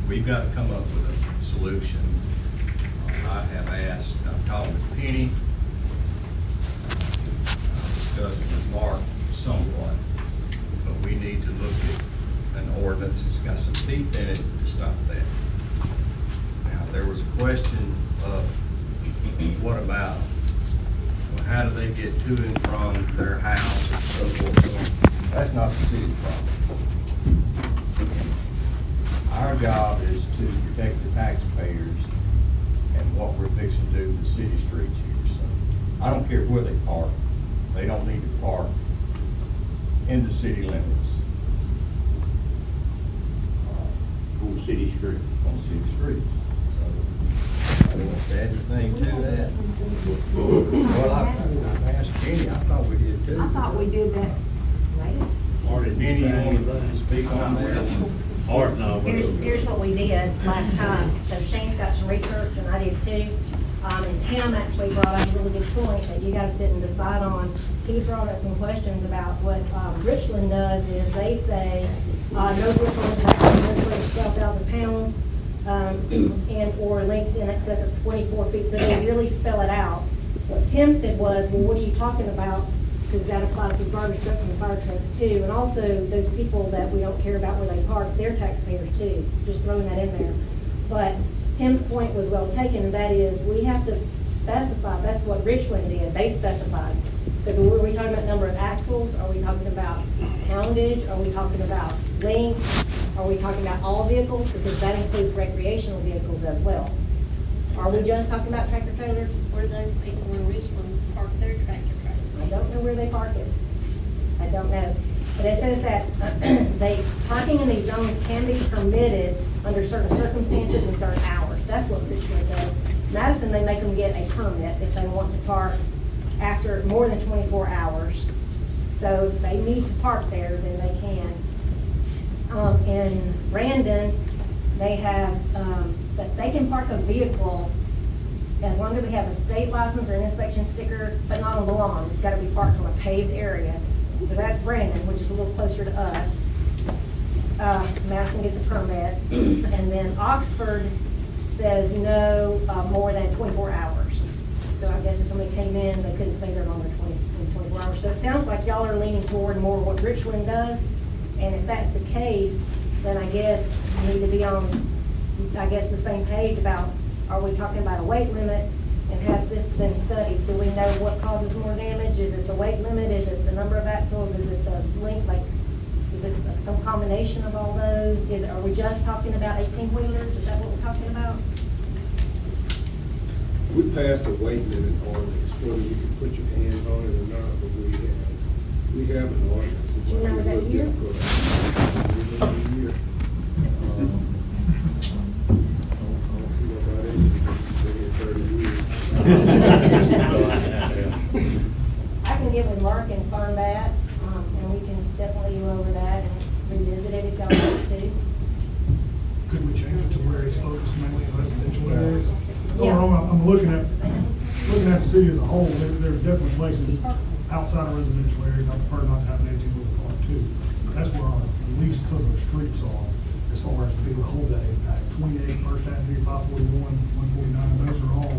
we've got to come up with a solution. I have asked, I've talked with Penny, discussed with Mark somewhat, but we need to look at an ordinance that's got some teeth in it to stop that. Now, there was a question of what about, well, how do they get to and from their house and so forth? That's not the city's problem. Our job is to protect the taxpayers and what we're fixing to do with the city streets here. So I don't care where they park. They don't need to park in the city limits. on city streets. On city streets. So I don't want to add anything to that. Well, I asked Penny, I thought we did too. I thought we did that. Right? Or did Penny, you want anything? to speak on that? Or no? Here's what we did last time. So Shane's got some research, and I did too. And Tim actually brought up a really good point that you guys didn't decide on. he brought up some questions about what Richland does is they say, no vehicle is maximum weight of 12,000 pounds, and or length in excess of 24 feet, so they really spell it out. What Tim said was, well, what are you talking about? Because that applies to garbage trucks and fire trucks too, and also those people that we don't care about where they park, they're taxpayers too, just throwing that in there. But Tim's point was well taken, and that is, we have to specify, that's what Richland did, they specified. So are we talking about number of axles? Are we talking about poundage? Are we talking about length? Are we talking about all vehicles? Because that includes recreational vehicles as well. Are we just talking about tractor trailers? Where those people in Richland park their tractor trailers? I don't know where they park it. I don't know. But it says that parking in these zones can be permitted under certain circumstances and certain hours. That's what Richland does. Madison, they make them get a permit if they want to park after more than 24 hours. So if they need to park there, then they can. In Brandon, they have, that they can park a vehicle as long as they have a state license or an inspection sticker, but not on the lawn. It's got to be parked on a paved area. So that's Brandon, which is a little closer to us. Madison gets a permit. And then Oxford says no more than 24 hours. So I guess if somebody came in, they couldn't stay there longer than 24 hours. So it sounds like y'all are leaning toward more what Richland does. And if that's the case, then I guess you need to be on, I guess, the same page about, are we talking about a weight limit? And has this been studied? Do we know what causes more damage? Is it the weight limit? Is it the number of axles? Is it the length? Like, is it some combination of all those? Are we just talking about 18-wheelers? Is that what we're talking about? We passed a weight limit ordinance, whether you can put your hands on it or not, but we have an ordinance. Do you remember that year? I don't see nobody been here 30 years. I can get with Mark and find that, and we can definitely go over that and revisit it if y'all want to. Could we change it to where it's focused mainly in residential areas? Yeah. No, I'm looking at the city as a whole. There's definitely places outside of residential areas I prefer not to have an 18-wheeler park too. That's where our least covered streets are, as far as to be able to hold that impact. 28, First Avenue, 541, 149, those are all,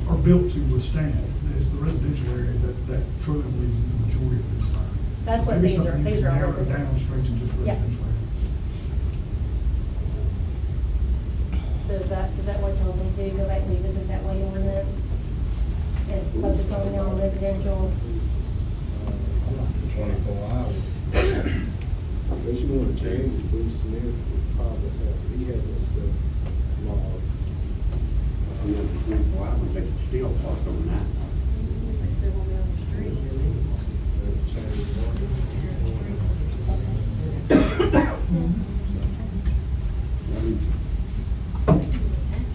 are built to withstand. It's the residential areas that truly is the majority of the concern. That's what Maybe these are. something you These can are narrow it residential. down straight to just Yeah. residential areas. So is that what y'all want to do? Go back and revisit that weight ordinance and focus only on residential? 24 hours. Unless you want to change it, Bruce Smith would probably have, he had that stuff law. You know, 24 hours, they can still park overnight. They still want to be on the street.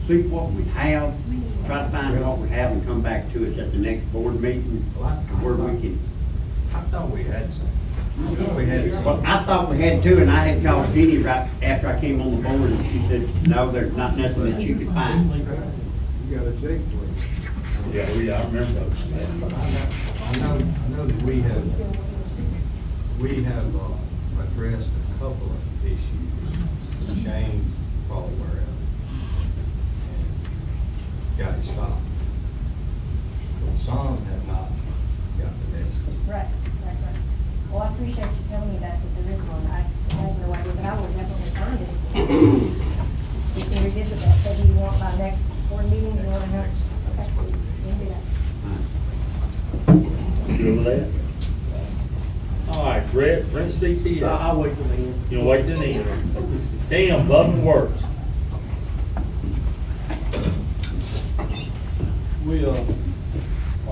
See what we have, try to find what we have and come back to us at the next board meeting, where we can. I thought we had some. We had some. Well, I thought we had two, and I had called Penny right after I came on the board, and she said, no, there's not nothing that you could find. You got a Jake for Yeah, I remember those. I know that we have addressed a couple of issues. Shane's probably aware of it. And got it stopped. But some have not got the message. Right. Well, I appreciate you telling me that there is one. I have no idea, but I will definitely find it. We can revisit that. So do you want my next board meeting? Do you want to have? Okay, we can do that. You over there? All right, Brett, CT. I'll wait till the end. You'll wait till the end. Damn, Buffin Works. We, our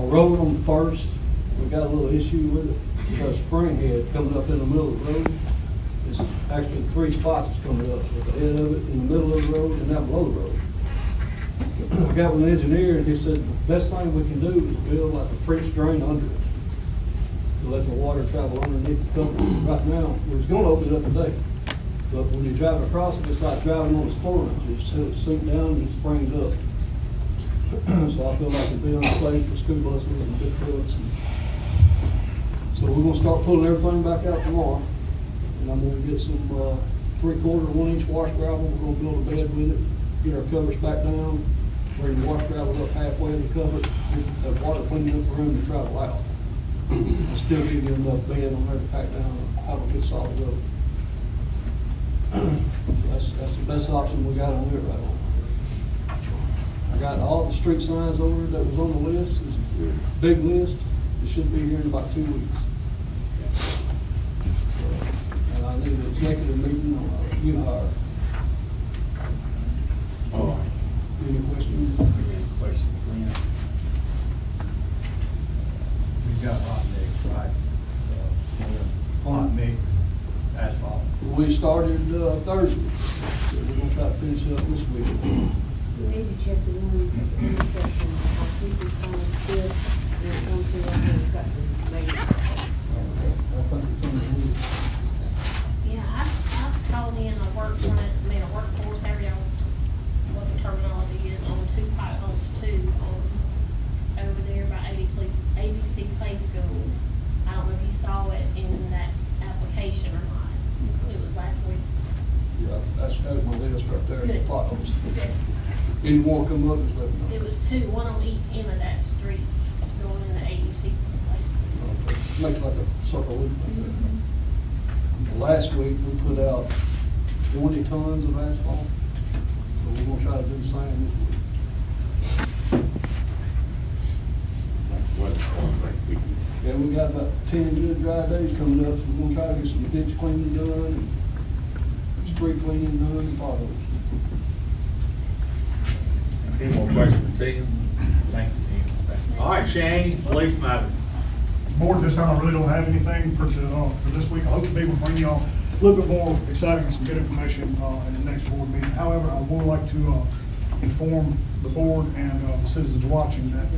road on First, we got a little issue with it. We got a spring head coming up in the middle of the road. It's actually 3 spots that's coming up, at the head of it, in the middle of the road, and down below the road. I got with an engineer, and he said, the best thing we can do is build like a French drain under it, to let the water travel underneath the cover. Right now, we was gonna open it up today, but when you drive across it, it's like driving on a sponge. It'll sink down and it springs up. So I feel like it'd be unsafe for school buses and big trucks and So we're gonna start pulling everything back out tomorrow, and I'm gonna get some, 3/4, 1 inch wash gravel, we're gonna build a bed with it, get our covers back down, bring the wash gravel up halfway in the cover, get the water clean enough for room to travel out. Still give you enough bed on there to pack down, have a good solid road. That's the best option we got on there right now. I got all the street signs over that was on the list, it's a big list, it should be here in about 2 weeks. And I need an executive meeting on you hire. Any questions? Question, Glenn. We've got hot mix, right? Hot mix, asphalt. We started Thursday, so we're gonna try to finish it up this week. We need to check the ones at the intersection, how people come good, and come to us, and it's got the ladies. Yeah, I've called in a work one, a workforce, however y'all, what the terminology is, on 2 potholes too, over there by ABC Play School. I don't know if you saw it in that application or not. It was last week. Yeah, that's my list right there, the Good. potholes. Good. Any more come up, just let me know. It was 2, one on each end of that street, going in the ABC Play School. Makes like a circle loop. Last week, we put out 20 tons of asphalt, so we're gonna try to do the same this week. Yeah, we got about 10 good dry days coming up, so we're gonna try to get some ditch cleaning done, and street cleaning done, and potholes. Any more questions for Tim? Thank you, Tim. All right, Shane, police matter. Board, this time I really don't have anything for this week. I hope to be able to bring y'all a little bit more exciting and some good information in the next board meeting. However, I would like to inform the board and the citizens watching that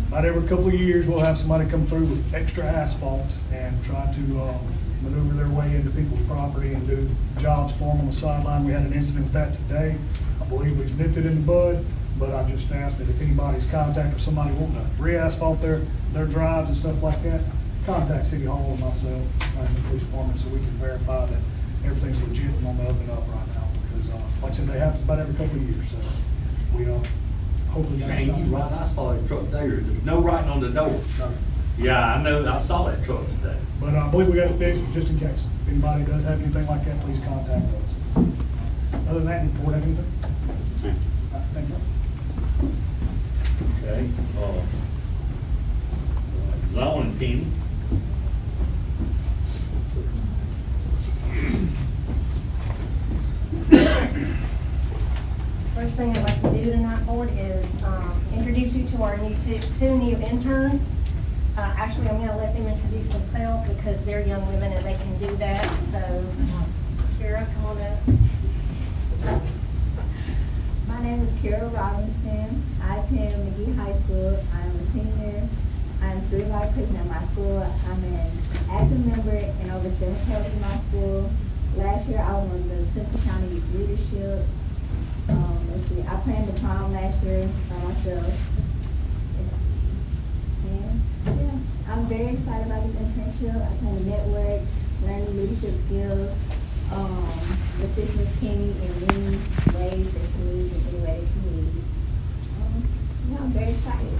about every couple of years, we'll have somebody come through with extra asphalt and try to maneuver their way into people's property and do jobs for them on the sideline. We had an incident with that today. I believe we've nipped it in the bud, but I just asked that if anybody's contacted somebody wanting to re-asphalt their drives and stuff like that, contact City Hall and myself and the police department so we can verify that everything's legit and on the up and up right now. Because like I said, they happen about every couple of years, so we hopefully. Shane, you right, I saw that truck there, there's no writing on the door. Yeah, I know, I saw that truck today. But I believe we got it fixed, just in case. If anybody does have anything like that, please contact us. Other than that, report anything? Thank you. Okay, zoning Penny. First thing I'd like to do tonight, board, is introduce you to our two new interns. Actually, I'm gonna let them introduce themselves because they're young women and they can do that. So, Kira, come on up. My name is Kira Robinson. I attend Magee High School. I'm a senior. I'm student life president at my school. I'm an active member in over 7 counties in my school. Last year, I was on the Simpson County Youth Leadership. Let's see, I planned the prom last year by myself. And yeah, I'm very excited about this internship. I plan to network, learn new leadership skills, assist Ms. Penny in many ways that she needs, in any way that she needs. Yeah, I'm very excited.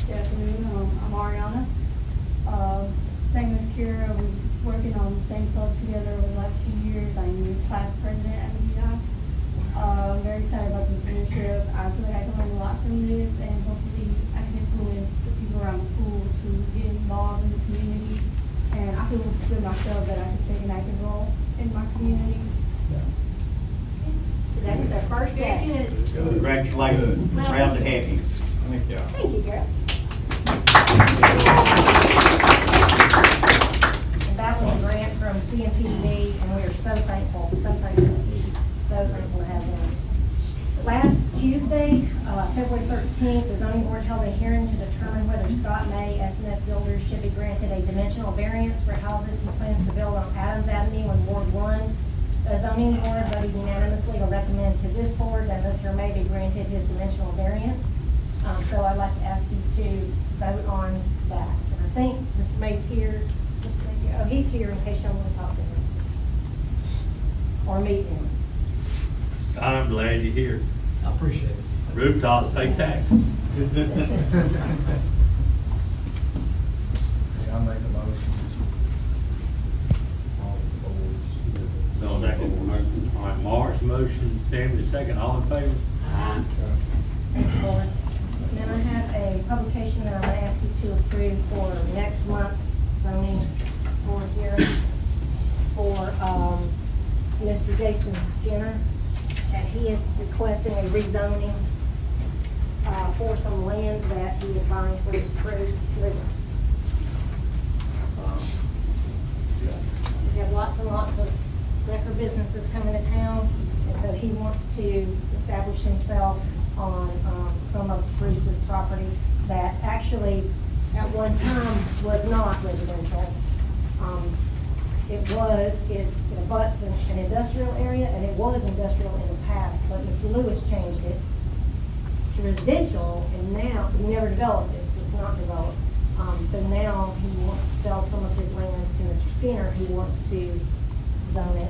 Good afternoon, I'm Ariana. Same as Kira, we're working on the same clubs together over the last few years. I'm your class president at Magee. I'm very excited about this internship. I feel like I can learn a lot from this, and hopefully I can influence the people around the school to get involved in the community. And I feel good myself that I can take an active role in my community. That is our first day. Congratulations, proud to have you. Thank you, girl. And that was a grant from CMPD, and we are so thankful to have them. Last Tuesday, February 13th, the zoning board held a hearing to determine whether Scott May, SNS Builders, should be granted a dimensional variance for houses he plans to build on Adams Avenue in Ward 1. The zoning board voted unanimously to recommend to this board that Mr. May be granted his dimensional variance. So I'd like to ask you to vote on that. And I think Mr. May's here. Mr. May here. Oh, he's here in case y'all want to talk to him. Or meet him. I'm glad you're here. I appreciate it. Rooftops pay taxes. I'll make a motion. All the boards. No, second. All right, Mark's motion, Sammy second, all in favor? Thank you, Board. Then I have a publication that I'm going to ask you to approve for next month's zoning board hearing for Mr. Jason Skinner. And he is requesting a rezoning for some land that he is buying for his cruise business. We have lots and lots of record businesses coming to town, and so he wants to establish himself on some of Bruce's property that actually at one time was not residential. It abuts an industrial area, and it was industrial in the past, but Mr. Lewis changed it to residential, and now, he never developed it, so it's not developed. So now he wants to sell some of his lands to Mr. Skinner, who wants to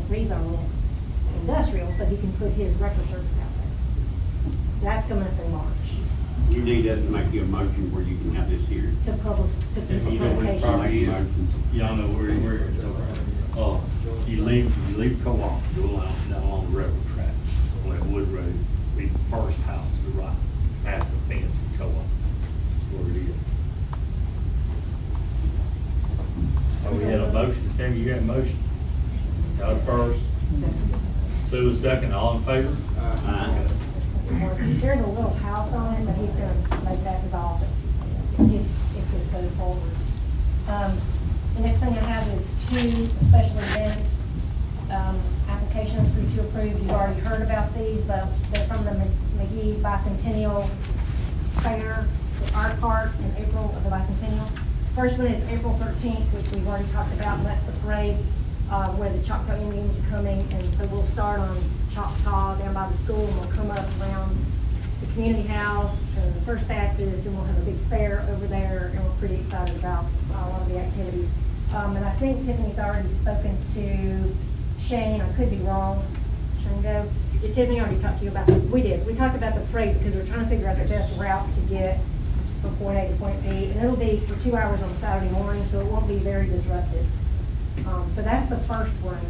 rezone it industrial, so he can put his record service out there. That's coming up in March. You need us to make you a motion where you can have this here. To publish, to If you know where the property is, y'all know where it is. You leave co-op, go along the railroad track, on that wood road, leave the first house to the right, past the fence and co-op. That's where it is. Oh, we had a motion, Sammy, you got a motion? Got a first? Sue a second, all in favor? There's a little house on it, but he's gonna make that his office if this goes forward. The next thing I have is 2 special events, applications for you to approve. You've already heard about these, but they're from the Magee Bicentennial Fair, the art cart in April of the Bicentennial. First one is April 13th, which we've already talked about, and that's the parade where the Choctaw Indians are coming. And so we'll start on Choctaw down by the school, and we'll come up around the community house and the First Baptist, and we'll have a big fair over there, and we're pretty excited about a lot of the activities. And I think Tiffany's already spoken to Shane. I could be wrong. Shane, go. Yeah, Tiffany already talked to you about it. We did. We talked about the parade because we're trying to figure out the best route to get from point A to point B. And it'll be for 2 hours on Saturday morning, so it won't be very disruptive. So that's the first one,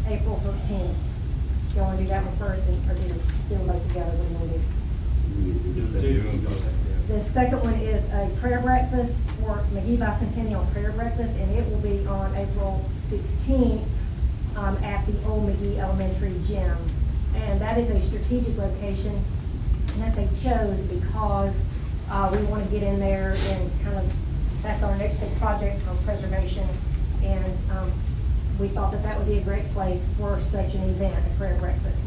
April 13th. Do you want to do that one first, or do them both together? What do you want to do? The second one is a prayer breakfast for Magee Bicentennial Prayer Breakfast, and it will be on April 16th at the old Magee Elementary Gym. And that is a strategic location that they chose because we want to get in there and kind of, that's our next big project on preservation. And we thought that that would be a great place for such an event, a prayer breakfast.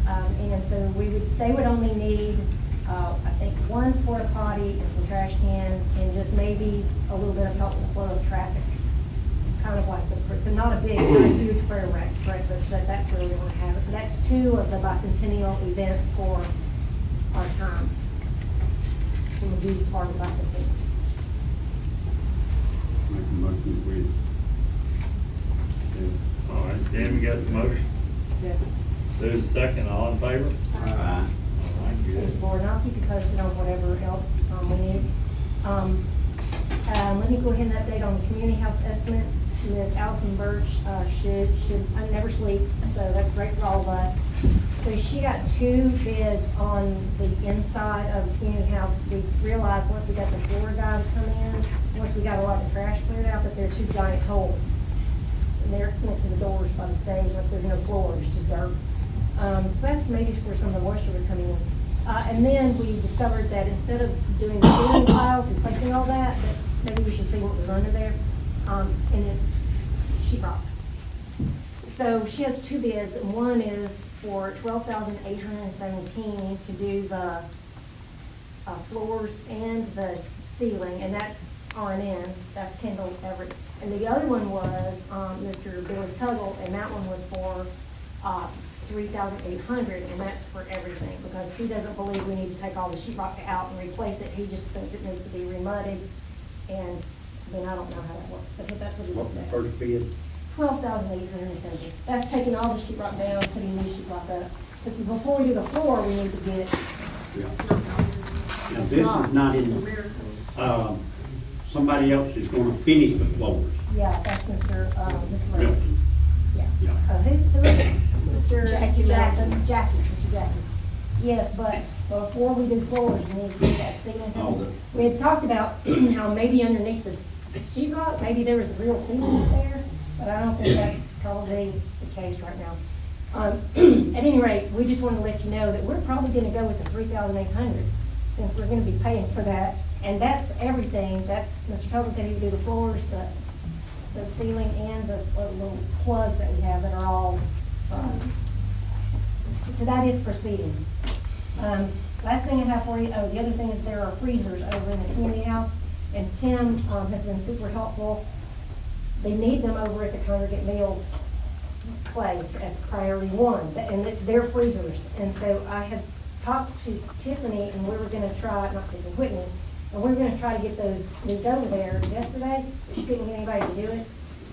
And so they would only need, I think, 1 porta potty and some trash cans, and just maybe a little bit of help with the flow of traffic. Kind of like so not a big, not a huge prayer breakfast, but that's where we want to have it. So that's 2 of the bicentennial events for our time. In the East part of the bicentennial. Make a motion with. All right, Sammy got the motion. Yeah. Sue's second, all in favor? Aye. All right, good. Board, and I'll keep you posted on whatever else we need. Let me go ahead and update on the community house estimates. Ms. Allison Birch never sleeps, so that's great for all of us. So she got 2 bids on the inside of the community house. We realized once we got the floor guy to come in, once we got a lot of the trash cleared out, that there are 2 giant holes. And they're next to the doors by the stage, like there's no floors, just dirt. So that's maybe where some of the moisture was coming in. And then we discovered that instead of doing the ceiling tiles, replacing all that maybe we should see what was under there. And it's sheetrock. So she has 2 bids, and one is for $12,817 to do the floors and the ceiling, and that's R&M, that's Kendall Everett. And the other one was Mr. Billy Tuggle, and that one was for $3,800, and that's for everything, because he doesn't believe we need to take all the sheet rock out and replace it. He just thinks it needs to be remudded, and then I don't know how that works, but that's what he What's looked the at. first bid? $12,870. That's taking all the sheet rock down, putting new sheet rock up. Because before we do the floor, we need to get, Now, this is not in, somebody else is gonna finish the floors. yeah, that's Mr. Mr. Ray. Milton. Yeah. Yeah. Who is it? Mr. Jackie Jackson, Milton. Mr. Jackie. Yes, but before we do floors, we need to get that ceiling. Oh, the- We had talked about how maybe underneath the sheet rock, maybe there was a real ceiling there, but I don't think that's probably the case right now. At any rate, we just wanted to let you know that we're probably gonna go with the 3,800, since we're gonna be paying for that. And that's everything. That's, Mr. Tobin said he would do the floors, the ceiling, and the little plugs that we have that are all, so that is proceeding. Last thing I have for you, the other thing is there are freezers over in the community house, and Tim, has been super helpful. They need them over at the Congregate Meals place at Priority 1, and it's their freezers. And so I had talked to Tiffany, and we were gonna try, not Tiffany, Whitney, and we were gonna try to get those moved over there yesterday, but she couldn't get anybody to do it.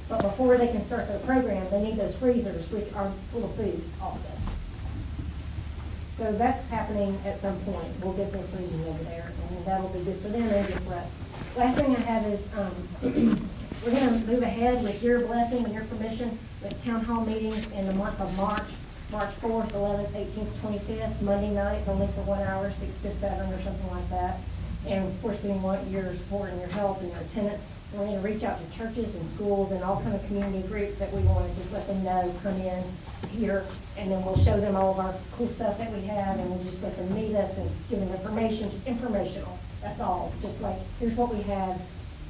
But before they can start their program, they need those freezers, which are full of food also. So that's happening at some point. We'll get their freezing over there, and that'll be good for them and good for us. Last thing I have is, we're gonna move ahead with your blessing and your permission with town hall meetings in the month of March, March 4th, 11th, 18th, 25th, Monday nights, only for 1 hour, 6 to 7 or something like that. And of course, we want your support and your help and your attendance. We're gonna reach out to churches and schools and all kind of community groups that we wanna just let them know, come in here, and then we'll show them all of our cool stuff that we have, and we'll just let them meet us and give them information, just informational. That's all, just like, here's what we have,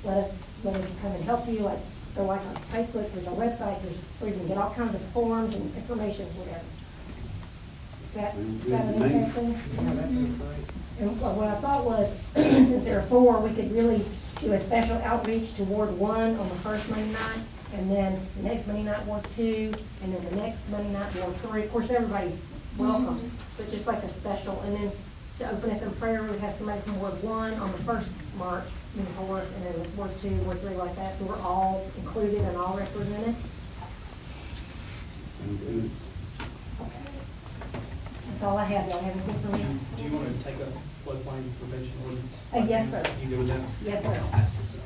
let us come and help you, like, so like on Facebook, there's our website, there's, where you can get all kinds of forms and information, whatever. Is that an okay thing? Yeah, that's great. And what I thought was, since there are 4, we could really do a special outreach to Ward 1 on the first Monday night, and then the next Monday night, Ward 2, and then the next Monday night, Ward 3. Of course, everybody's welcome, but just like a special. And then to open us in prayer, we would have somebody from Ward 1 on the first March, and the 4th, and then Ward 2, Ward 3, like that. So we're all included and all represented. That's all I have. Y'all have anything for me? Do you want to take a floodplain prevention ordinance? Yes, sir. You good with that? Yes, sir. I'll pass this up.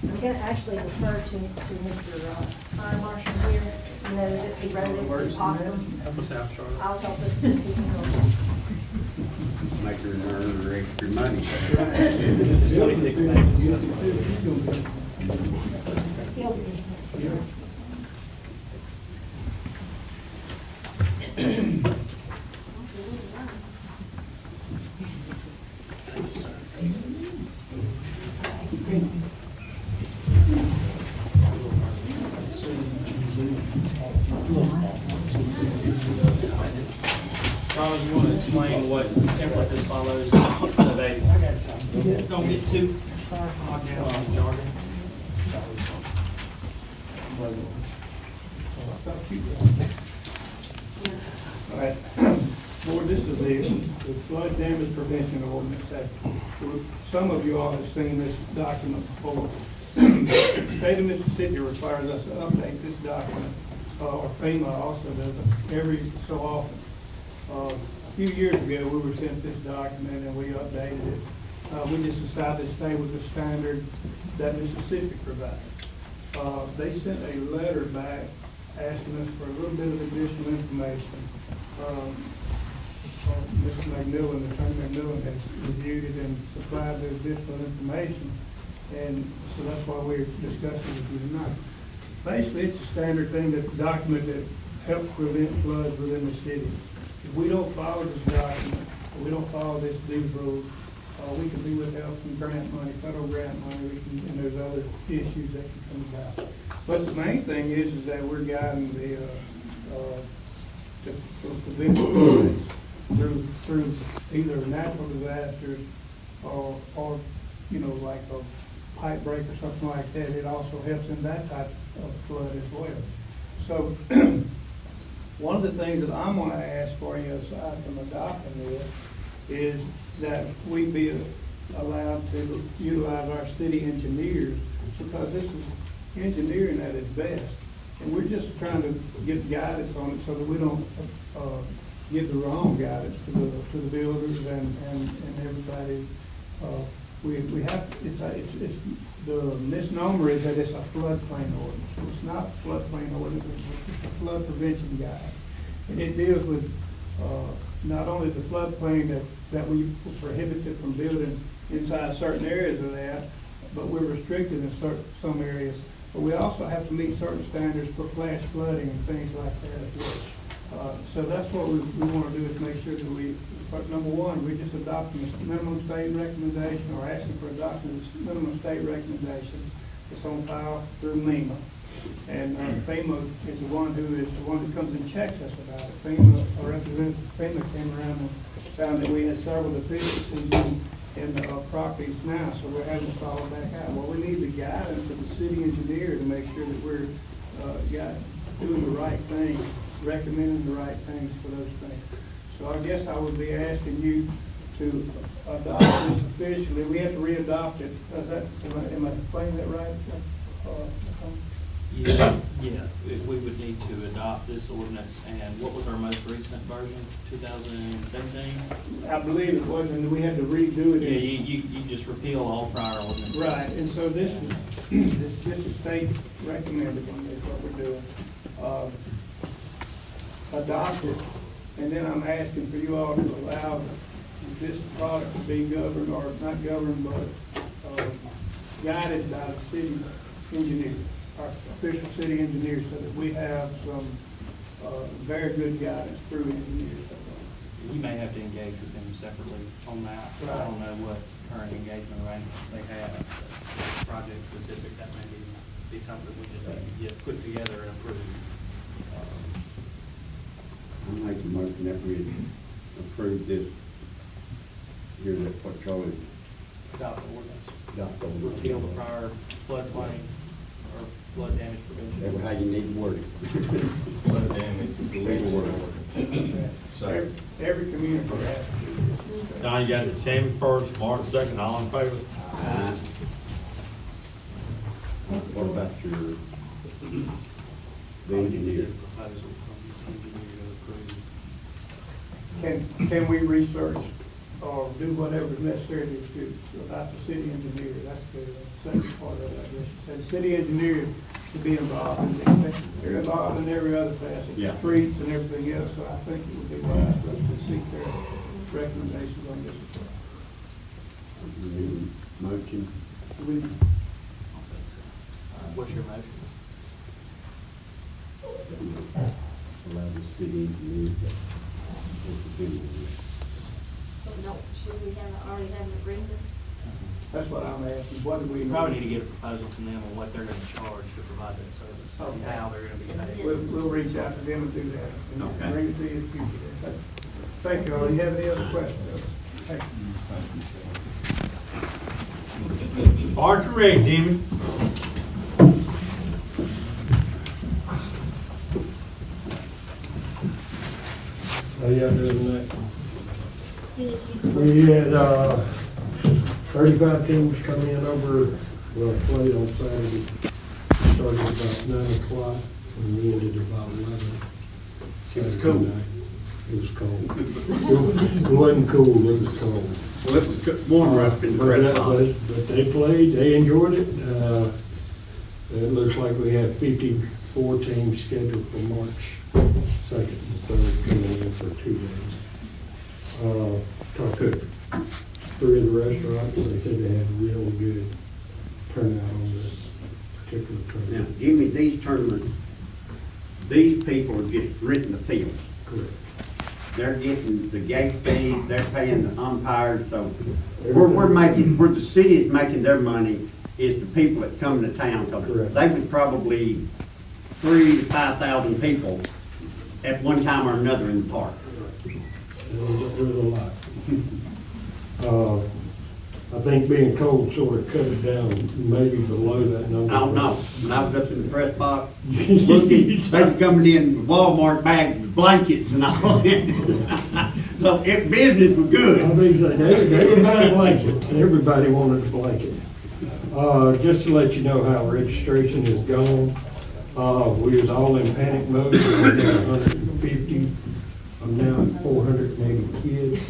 I'm gonna actually defer to Mr. Fire Marshal here, you know, that he wrote it, it's awesome. Help us out, Charlotte. I'll help us. Make her earn her extra money. It's 26 pages. Guilty. Charlie, you want to explain what template this follows so they don't get too bogged down on jargon? All right, Lord, this is the flood damage prevention ordinance that some of you all have seen this document before. The state of Mississippi requires us to update this document, or FEMA also does it every so often. A few years ago, we were sent this document and we updated it. We just decided to stay with the standard that Mississippi provides. They sent a letter back asking us for a little bit of additional information. Mr. McMillan, Attorney McMillan has reviewed it and supplied the additional information. And so that's why we're discussing it with you tonight. Basically, it's a standard thing, that document that helps prevent floods within the city. If we don't follow this document, if we don't follow these rules, we can be withheld from grant money, federal grant money, and there's other issues that can come about. But the main thing is that we're guiding the prevention through either natural disasters or you know, like pipe break or something like that, it also helps in that type of flood as well. So, one of the things that I'm gonna ask for you, aside from adopting this, is that we be allowed to utilize our city engineers, because this is engineering at its best. And we're just trying to get guidance on it so that we don't, give the wrong guidance to the builders and everybody. We have, it's, the misnomer is that it's a floodplain ordinance. It's not a floodplain ordinance, it's a flood prevention guide. And it deals with, not only the floodplain that we prohibited from building inside certain areas of that, but we're restricted in some areas. But we also have to meet certain standards for flash flooding and things like that as well. So that's what we want to do, is make sure that we, number one, we're just adopting this minimum state recommendation, or asking for adopting this minimum state recommendation. It's on file through MEMA. And FEMA is the one who comes and checks us about it. FEMA, our representative from FEMA came around and found that we had several deficiencies in the properties now, so we're having to follow back out. Well, we need the guidance of the city engineer to make sure that we're doing the right thing, recommending the right things for those things. So I guess I would be asking you to adopt this officially. We have to re-adopt it. Am I explaining that right? Yeah, we would need to adopt this ordinance, and what was our most recent version, 2017? I believe it was, and we had to redo it. Yeah, you just repeal all prior ordinances. Right, and so this is state recommended, and that's what we're doing. Adopt it, and then I'm asking for you all to allow this product to be governed, or not governed, but guided by the city engineer, our official city engineer, so that we have some very good guidance through engineers. You may have to engage with them separately on that. Right. I don't know what current engagement arrangements they have, but project specific, that may be something we just need to get put together and approved. I make a motion that we approve this, here, that what Charlie. Adopt the ordinance. Adopt the ordinance. Repeal the prior floodplain or flood damage prevention. That's how you need to word it. Flood damage, legal word. So, Every community has to do this. Now you got the Sammy first, Mark second, all in favor? What about your, the engineer? Proposal from the engineer to approve. Can we research or do whatever is necessary to do about the city engineer? That's the second part of it, I guess. So the city engineer to be involved in this. They're involved in every other facet, Yeah. streets and everything else, so I think it would be wise for us to seek their recommendations on this as well. Motion. What's your motion? Allow the city engineer to do But no, should we already have an agreement? That's what I'm asking. What do we? Probably need to get a proposal from them on what they're gonna charge to provide that service, and how they're gonna be paid. We'll reach out to them and do that. And Okay. bring it to you in the future. Thank you all. Do you have any other questions? Thank you. Parts are ready, Jimmy. How y'all doing tonight? We had, 35 teams come in over, well, played on Saturday. Started about 9 o'clock and we ended about 11. It was Saturday cool. night. It was cold. It wasn't cool, it was cold. Well, it was warmer up in the red box. But they played, they enjoyed it. It looks like we have 54 teams scheduled for March 2nd and 3rd coming in for 2 days. Talked to 3 of the restaurants, and they said they had real good turnout on this particular Now, tournament. Jimmy, these tournaments, these people are just renting the field. Correct. They're getting the gate fee, they're paying the umpires, so where the city is making their money is the people that come to town. 'Cause Correct. they was probably 3,000 to 5,000 people at one time or another in the park. There was a lot. I think being cold sort of cut it down, maybe below that number. I don't know. When I was up in the press box, looking, they were coming in with Walmart bags with blankets and all. So if business was I good. mean, they were buying blankets, everybody wanted a blanket. Just to let you know how registration is going, we was all in panic mode, we're down 150, I'm now at 480 kids.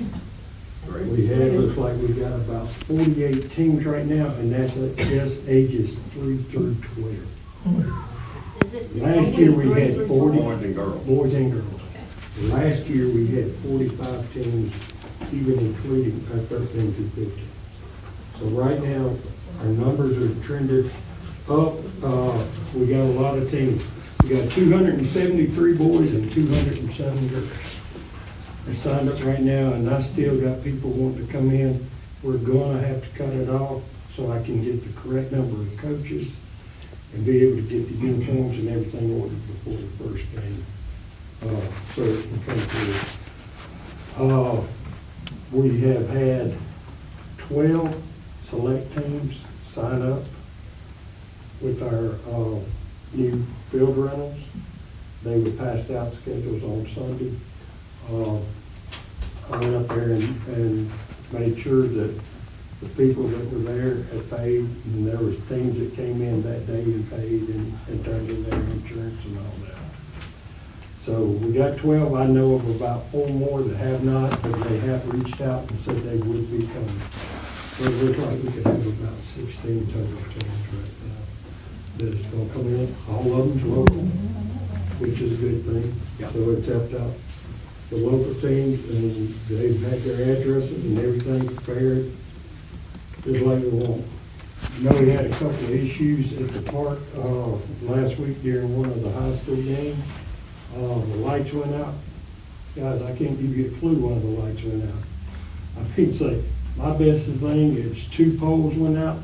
We have, looks like we got about 48 teams right now, and that's at just ages 3 through 12. Is this just Last year we only had boys 40. Boys and girls. Boys and girls. Last year we had 45 teams, even including our 13 through 15. So right now, our numbers are trended up. We got a lot of teams. We got 273 boys and 207 girls. They signed up right now, and I still got people wanting to come in. We're gonna have to cut it off so I can get the correct number of coaches and be able to get the uniforms and everything ordered before the first game. So it can come through. We have had 12 select teams sign up with our new field rentals. They were passed out schedules on Sunday. I went up there and made sure that the people that were there had paid, and there was teams that came in that day and paid and turned in their insurance and all that. So we got 12. I know of about 4 more that have not, but they have reached out and said they would be coming. So it looks like we could have about 16 total teams right now that is going to come in. All of them's local, which is a good thing. So it's helped out the local teams, and they've had their addresses and everything prepared just like we want. I know we had a couple of issues at the park last week during one of the high school games. The lights went out. Guys, I can't give you a clue why the lights went out. I mean, say, my best thing is 2 poles went out.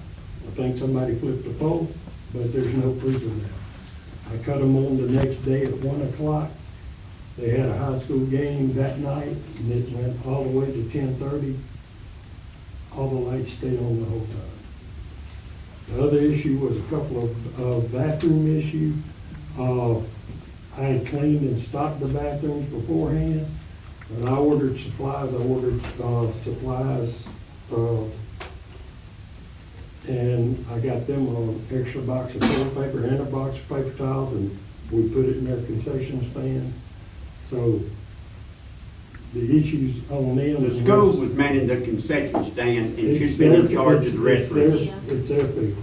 I think somebody flipped the pole, but there's no proof of that. I cut them on the next day at 1 o'clock. They had a high school game that night, and it went all the way to 10:30. All the lights stayed on the whole time. The other issue was a couple of bathroom issues. I had cleaned and stocked the bathrooms beforehand, but I ordered supplies. I ordered supplies, and I got them an extra box of toilet paper and a box of paper towels, and we put it in their concession stand. So the issues on them. The school was manning the concession stand and should be in charge of the restrooms. It's their fee.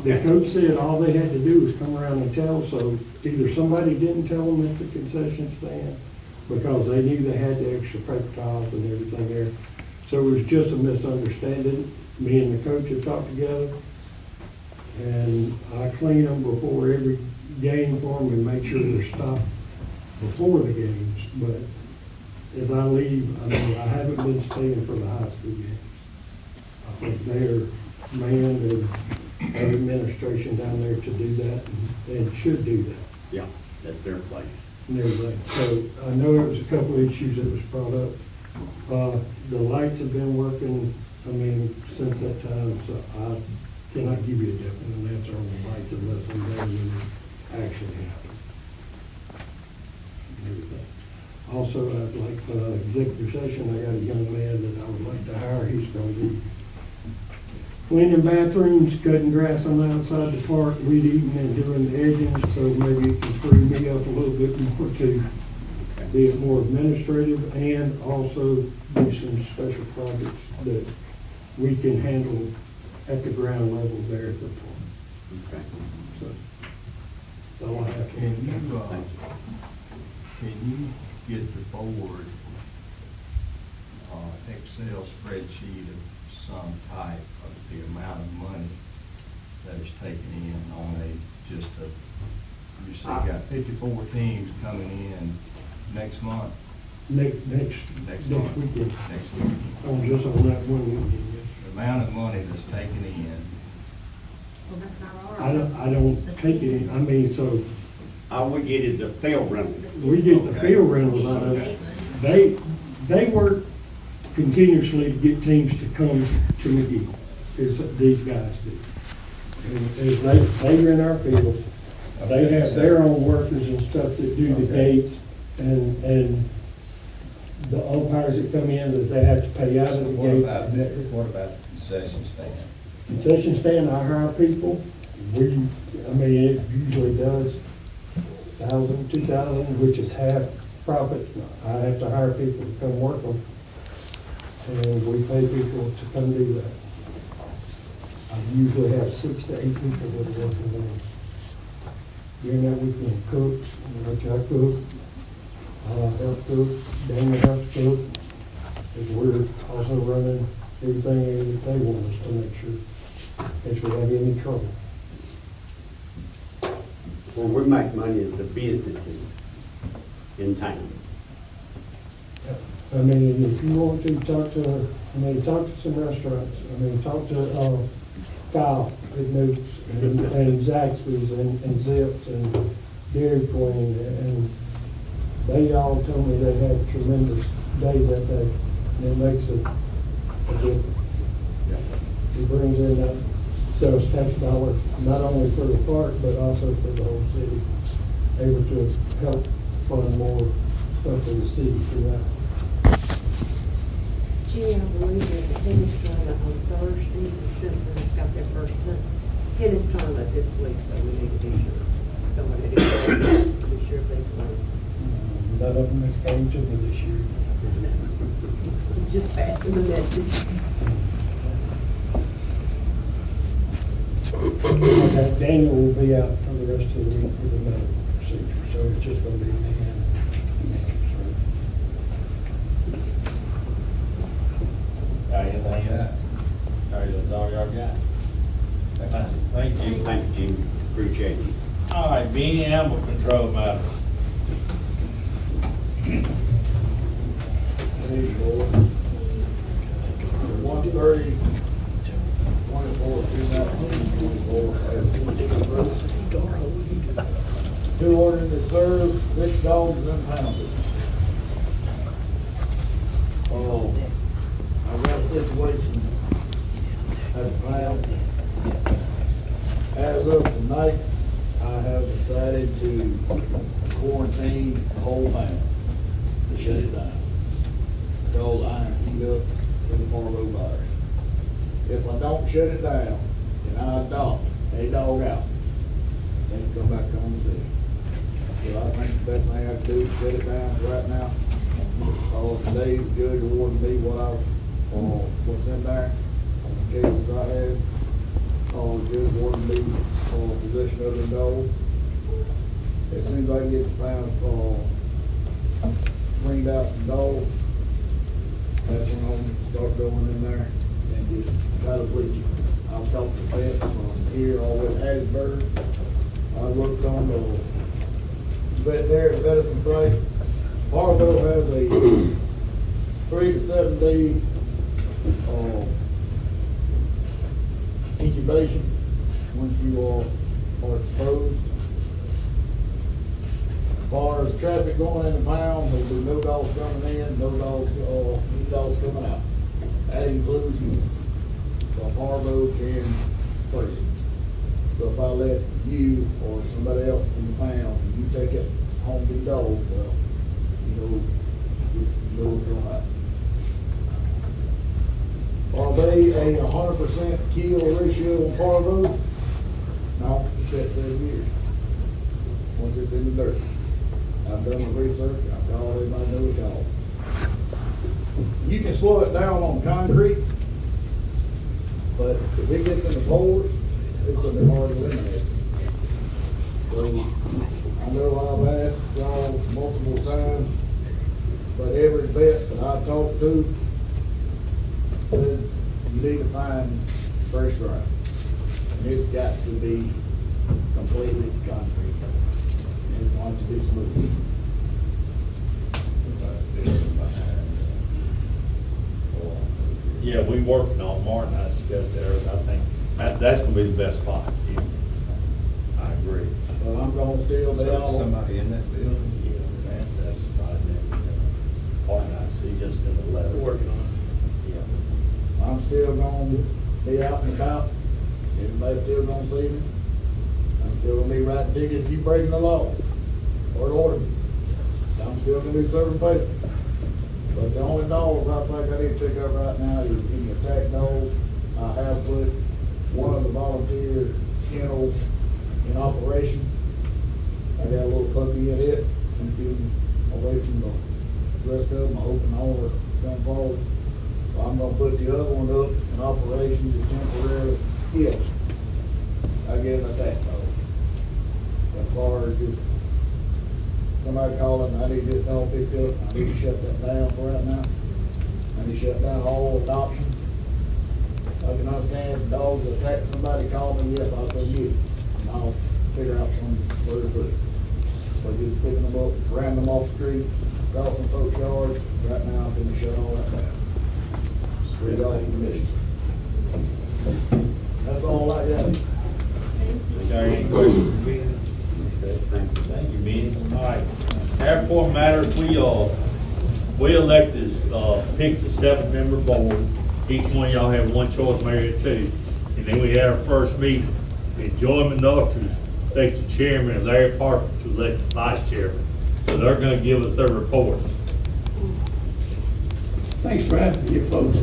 The Okay. coach said all they had to do was come around and tell, so either somebody didn't tell them at the concession stand because they knew they had the extra paper towels and everything there. So it was just a misunderstanding. Me and the coach had talked together, and I clean them before every game for them and make sure they're stopped before the games. But as I leave, I mean, I haven't been staying for the high school games. I think they're manned and have administration down there to do that and should do that. Yeah, that's their place. And everything. So I know there was a couple of issues that was brought up. The lights have been working, I mean, since that time, so I cannot give you a definite answer on the lights unless I'm there when it actually happens. And everything. Also, I'd like, executive session, I got a young man that I would like to hire. He's gonna be cleaning bathrooms, cutting grass on the outside the park, weed eating and doing the edging, so maybe it can free me up a little bit more to be more administrative and also do some special projects that we can handle at the ground level there at the park. Okay. So, that's all I have. Can you get the board Excel spreadsheet of some type of the amount of money that is taken in on you say you got 54 teams coming in next month? Next month. weekend. Next weekend. On just on that one weekend, yes. The amount of money that's taken in. Well, that's not ours. I don't take it, I mean, so All we get is the field rental. we get the field rentals out of it. They work continuously to get teams to come to Magee. is these guys do. And as they rent our fields, they have their own workers and stuff that do the gates, and the umpires that come in, that they have to pay out of the gates. What about concession stand? Concession stand, I hire people, it usually does 1,000, 2,000, which is half profit. I have to hire people to come work them, and we pay people to come do that. I usually have 6 to 8 people that are working with them. During that weekend, cooks, which I cook, help cook, Dana helps cook, because we're also running everything that they want us to make sure, if we have any trouble. Well, we make money as the businesses in town. I mean, if you want to talk to, talk to some restaurants, talk to, Kyle at Newt's and Zaxby's and Zips and Dairy Queen, and they all told me they had tremendous days that day, and it makes a difference. It brings in that sales tax dollar, not only for the park, but also for the whole city, able to help fund more stuff for the city through that. Jimmy, I believe there's a tennis tournament on Thursday, the Simpsons got their first tennis tournament this week, so we need to be sure. Somebody to be sure if they play. None of them has came to me this year. Just pass them a message. Okay, Daniel will be out for the rest of the week with the medical procedure, so it's just gonna be me and Anything else? All right, that's all y'all got. Thank you. Thank you, appreciate it. All right, Beanie, animal control matter. One 30, 24, 219, 24. Two ordinance served, 6 dogs impounded. Oh, I've got a situation at the pound. As of tonight, I have decided to quarantine the whole pound, to shut it down. Because I am heat up for the parvo virus. If I don't shut it down, and I adopt a dog out, they can come back on the city. So I think the best thing I can do is shut it down right now. Today, the judge awarded me what's in there, on the cases I had. The judge awarded me possession of the dog. As soon as I can get the pound cleaned out the dog, that's when I'll start going in there and just try to bleach it. I've talked to vets from here all the way to Hattiesburg. I worked on the veterinary medicine site. Parvo has a 3 to 7 day incubation once you are exposed. As far as traffic going in the pound, there'll be no dogs coming in, no dogs coming out. That includes humans. So Parvo can spread it. So if I let you or somebody else in the pound, and you take it home to the dog, well, you know what's going to happen. Are they a 100% kill ratio on Parvo? No, it's at 7 years. Once it's in the dirt. I've done the research, I've called everybody know to call. You can slow it down on concrete, but if it gets in the pores, it's going to be hard to eliminate. So I know I've asked y'all multiple times, but every vet that I talked to said you need to find fresh ground. And it's got to be completely concrete. And it's going to be smooth. Yeah, we working on Martin, I discussed there, I think that's gonna be the best spot. Yeah. I agree. Well, I'm gonna still be all. Somebody in that building? Yeah, man, that's probably part I see just in the letter. We're working on it. Yeah. I'm still gonna be out and about, everybody still gonna see me. I'm still gonna be writing tickets, you breaking the law, or the ordinance. I'm still gonna be serving papers. But the only dogs I think I need to pick up right now is any attack dogs. I have put one of the volunteer kennels in operation. I got a little puppy in it, and keep him away from the rest of them. I hope an owner come forward. So I'm gonna put the other one up in operation just temporarily, if I get an attack dog. As far as just somebody calling, I need this dog picked up, I need to shut that down for right now. I need to shut down all adoptions. I can understand if dogs attack somebody, call me, yes, I'll go get it. And I'll figure out where to put it. But just picking them up, running them off streets, crossing folks' yards, right now I'm gonna shut all that down. With y'all permission. That's all I got. Is there any questions, Ben? Thank you, Ben. All right. Airport matters, we elected, picked a 7-member board. Each one of y'all have one choice, mayor of 2. And then we had our first meeting. And Joy Minogue to elect the chairman and Larry Parker to elect the vice chairman. So they're gonna give us their report. Thanks for having me, folks.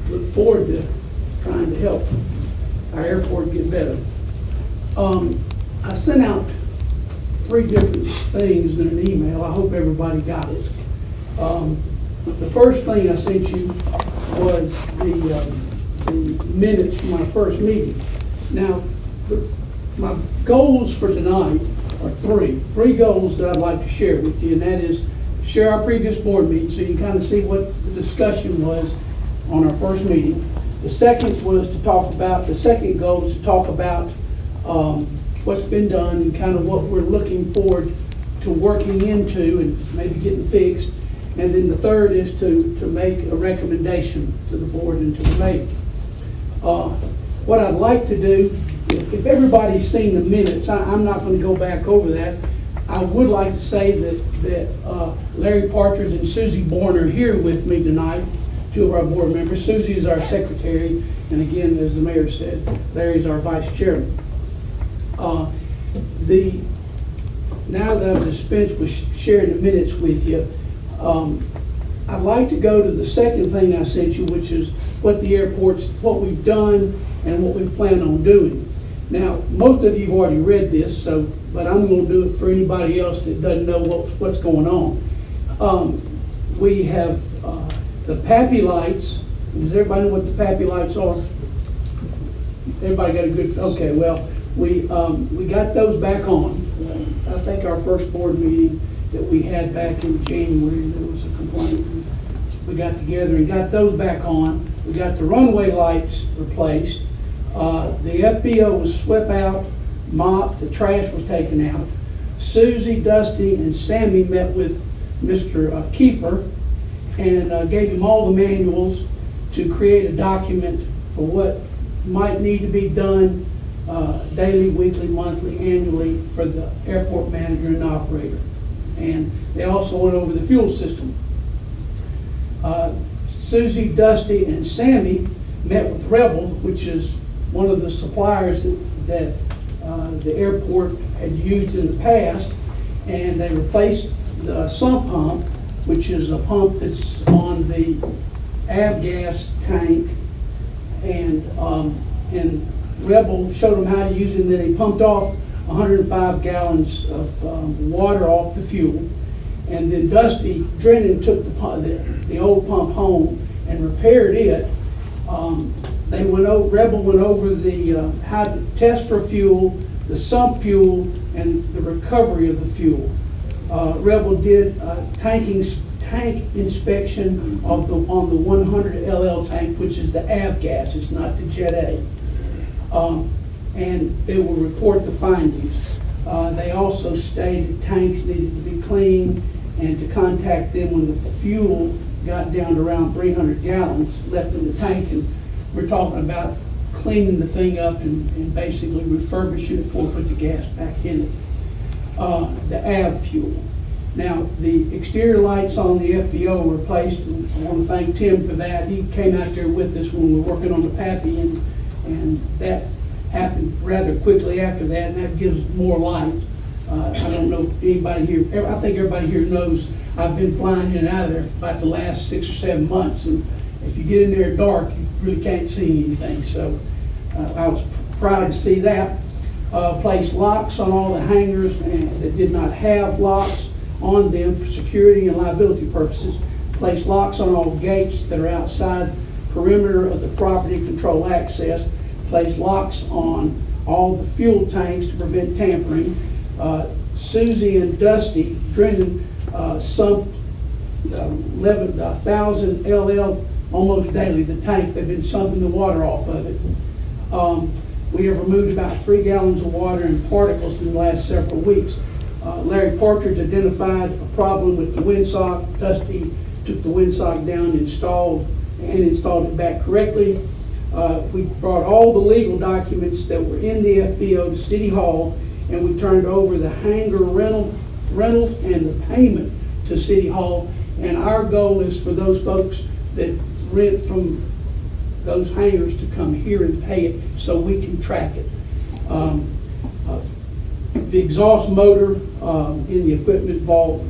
Look forward to trying to help our airport get better. I sent out 3 different things in an email. I hope everybody got it. The first thing I sent you was the minutes from my first meeting. Now, my goals for tonight are 3 goals that I'd like to share with you, and that is share our previous board meeting so you can kind of see what the discussion was on our first meeting. The second goal is to talk about what's been done and kind of what we're looking forward to working into and maybe getting fixed. And then the third is to make a recommendation to the board and to the mayor. What I'd like to do, if everybody's seen the minutes, I'm not going to go back over that. I would like to say that Larry Partridge and Susie Bourne are here with me tonight, 2 of our board members. Susie is our secretary, and again, as the mayor said, Larry's our vice chairman. Now that I've dispensed with sharing the minutes with you, I'd like to go to the second thing I sent you, which is what we've done and what we plan on doing. Now, most of you have already read this, but I'm going to do it for anybody else that doesn't know what's going on. We have the PAPI lights. Does everybody know what the PAPI lights are? Everybody got a good, okay, well, we got those back on. I think our first board meeting that we had back in January, there was a complaint. We got together and got those back on. We got the runway lights replaced. The FBO was swept out, mopped, the trash was taken out. Susie, Dusty, and Sammy met with Mr. Kiefer and gave him all the manuals to create a document for what might need to be done daily, weekly, monthly, annually for the airport manager and operator. And they also went over the fuel system. Susie, Dusty, and Sammy met with Rebel, which is one of the suppliers that the airport had used in the past, and they replaced the sump pump, which is a pump that's on the avgas tank, and Rebel showed them how to use it, and then they pumped off 105 gallons of water off the fuel. And then Dusty Drennan took the old pump home and repaired it. Rebel went over how to test for fuel, the sump fuel, and the recovery of the fuel. Rebel did a tank inspection on the 100 LL tank, which is the avgas, it's not the Jet A. And they will report the findings. They also stated tanks needed to be cleaned and to contact them when the fuel got down to around 300 gallons left in the tank. And we're talking about cleaning the thing up and basically refurbishing it before we put the gas back in it. The AV fuel. Now, the exterior lights on the FBO were replaced, and I want to thank Tim for that. He came out there with us when we were working on the PAPI, and that happened rather quickly after that, and that gives more light. I don't know if anybody here, I think everybody here knows I've been flying in and out of there for about the last 6 or 7 months, and if you get in there dark, you really can't see anything. So I was proud to see that. Place locks on all the hangars that did not have locks on them for security and liability purposes. Place locks on all gates that are outside perimeter of the property, control access. Place locks on all the fuel tanks to prevent tampering. Susie and Dusty Drennan sumped 11,000 LL almost daily, the tank. They've been sumping the water off of it. We have removed about 3 gallons of water and particles in the last several weeks. Larry Partridge identified a problem with the windsock. Dusty took the windsock down and installed it back correctly. We brought all the legal documents that were in the FBO to City Hall, and we turned over the hangar rental and the payment to City Hall. And our goal is for those folks that rent from those hangars to come here and pay it so we can track it. The exhaust motor in the equipment vault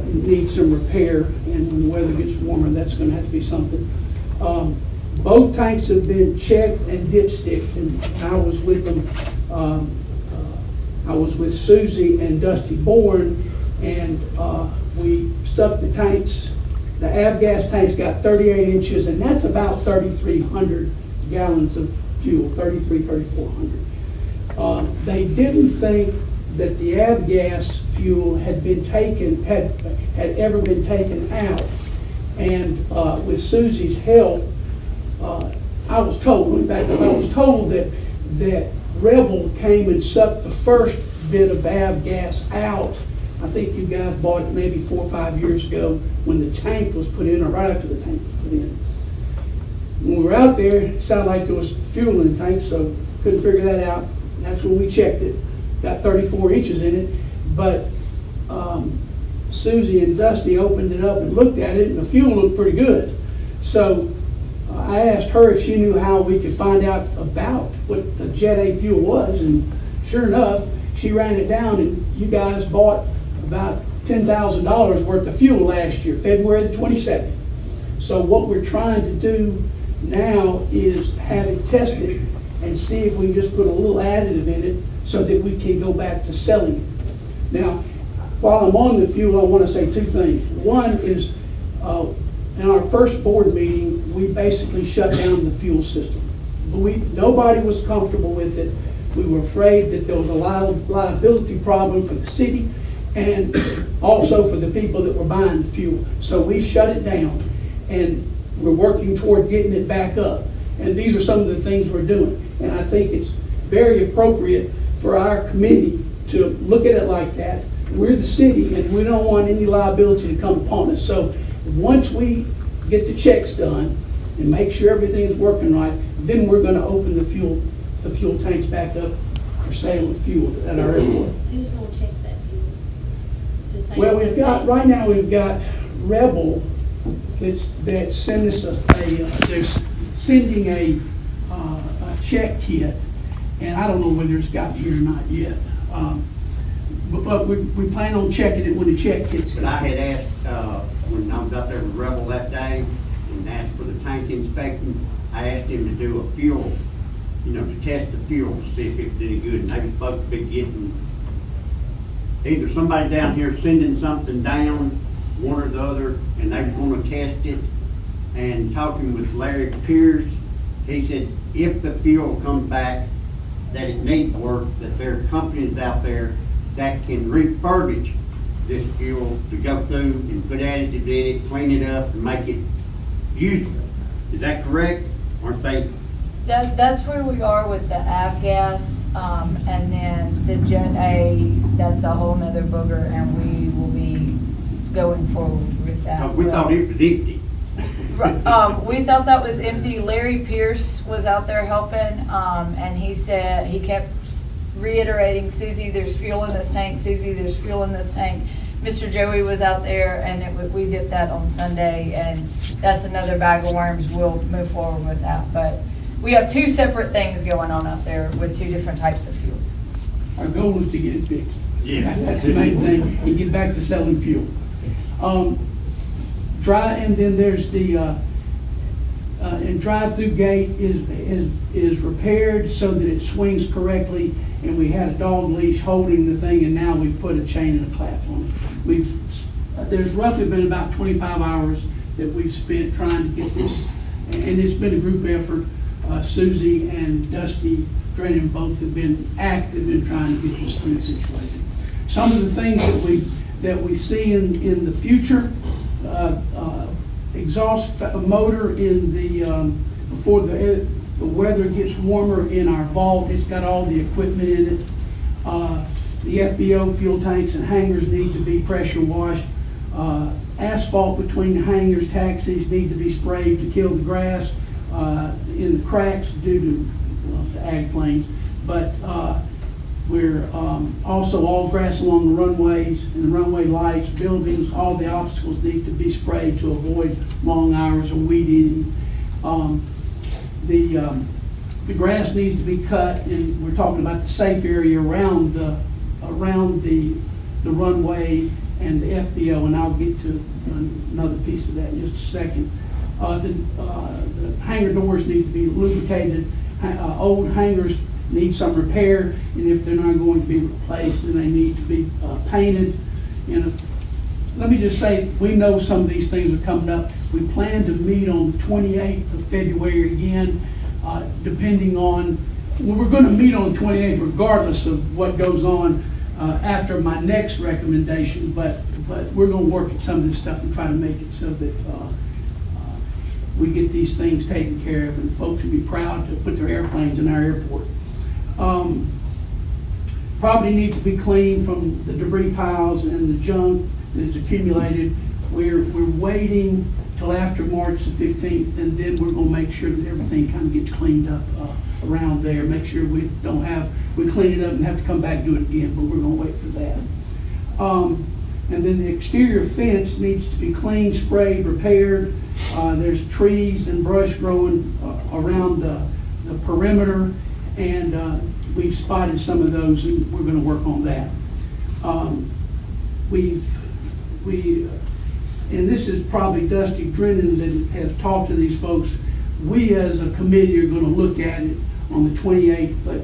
needs some repair, and when the weather gets warmer, that's going to have to be something. Both tanks have been checked and dipsticked, and I was with them. I was with Susie and Dusty Bourne, and we stuck the tanks. The avgas tank's got 38 inches, and that's about 3,300 gallons of fuel, 3,400. They didn't think that the avgas fuel had ever been taken out. And with Susie's help, I was told that Rebel came and sucked the first bit of avgas out. I think you guys bought it maybe 4 or 5 years ago when the tank was put in, or right after the tank was put in. When we were out there, it sounded like there was fuel in the tank, so couldn't figure that out. That's when we checked it. Got 34 inches in it, but Susie and Dusty opened it up and looked at it, and the fuel looked pretty good. So I asked her if she knew how we could find out about what the Jet A fuel was, and sure enough, she ran it down, and you guys bought about $10,000 worth of fuel last year, February the 22nd. So what we're trying to do now is have it tested and see if we can just put a little additive in it so that we can go back to selling it. Now, while I'm on the fuel, I want to say 2 things. One is, in our first board meeting, we basically shut down the fuel system. Nobody was comfortable with it. We were afraid that there was a liability problem for the city and also for the people that were buying the fuel. So we shut it down, and we're working toward getting it back up. And these are some of the things we're doing. And I think it's very appropriate for our committee to look at it like that. We're the city, and we don't want any liability to come upon us. So once we get the checks done and make sure everything's working right, then we're going to open the fuel tanks back up for sale of fuel at our airport. Who's going to check that fuel? To say Well, it's we've okay? got, right now, we've got Rebel that's sending us they're sending a check kit, and I don't know whether it's gotten here or not yet. But we plan on checking it when the check gets here. But I had asked, when I was out there with Rebel that day, and asked for the tank inspection, I asked him to do a fuel, to test the fuel, to see if it did any good. And they were supposed to be getting, either somebody down here sending something down, one or the other, and they were going to test it. And talking with Larry Pierce, he said if the fuel comes back that it needs work, that there are companies out there that can refurbish this fuel to go through and put additives in it, clean it up, and make it usable. Is that correct? Aren't they? That's where we are with the avgas, and then the Jet A, that's a whole nother booger, and we will be going forward with that. We thought it was empty. We thought that was empty. Larry Pierce was out there helping, and he said, he kept reiterating, Susie, there's fuel in this tank, Susie, there's fuel in this tank. Mr. Joey was out there, and we did that on Sunday, and that's another bag of worms. We'll move forward with that. But we have two separate things going on out there with two different types of fuel. Our goal is to get it fixed. Yeah. That's the main thing, and get back to selling fuel. And then there's the, and drive-through gate is repaired so that it swings correctly, and we had a dog leash holding the thing, and now we've put a chain and a clasp on it. There's roughly been about 25 hours that we've spent trying to get this, and it's been a group effort. Susie and Dusty Drennan both have been active in trying to get this thing situated. Some of the things that we see in the future, exhaust motor in the before the weather gets warmer in our vault. It's got all the equipment in it. The FBO fuel tanks and hangars need to be pressure washed. Asphalt between the hangars, taxis need to be sprayed to kill the grass in the cracks due to the ag planes. But we're also all grass along the runways and the runway lights, buildings, all the obstacles need to be sprayed to avoid long hours of weed eating. The grass needs to be cut, and we're talking about the safe area around the runway and the FBO, and I'll get to another piece of that in just a second. The hangar doors need to be lubricated. Old hangars need some repair, and if they're not going to be replaced, then they need to be painted. Let me just say, we know some of these things are coming up. We plan to meet on the 28th of February again, depending on, well, we're going to meet on the 28th regardless of what goes on after my next recommendation, but we're going to work at some of this stuff and try to make it so that we get these things taken care of, and folks will be proud to put their airplanes in our airport. Property needs to be cleaned from the debris piles and the junk that is accumulated. We're waiting till after March the 15th, and then we're going to make sure that everything kind of gets cleaned up around there. Make sure we clean it up and have to come back and do it again, but we're going to wait for that. And then the exterior fence needs to be cleaned, sprayed, repaired. There's trees and brush growing around the perimeter, and we've spotted some of those, and we're going to work on that. And this is probably Dusty Drennan that have talked to these folks. We as a committee are going to look at it on the 28th, but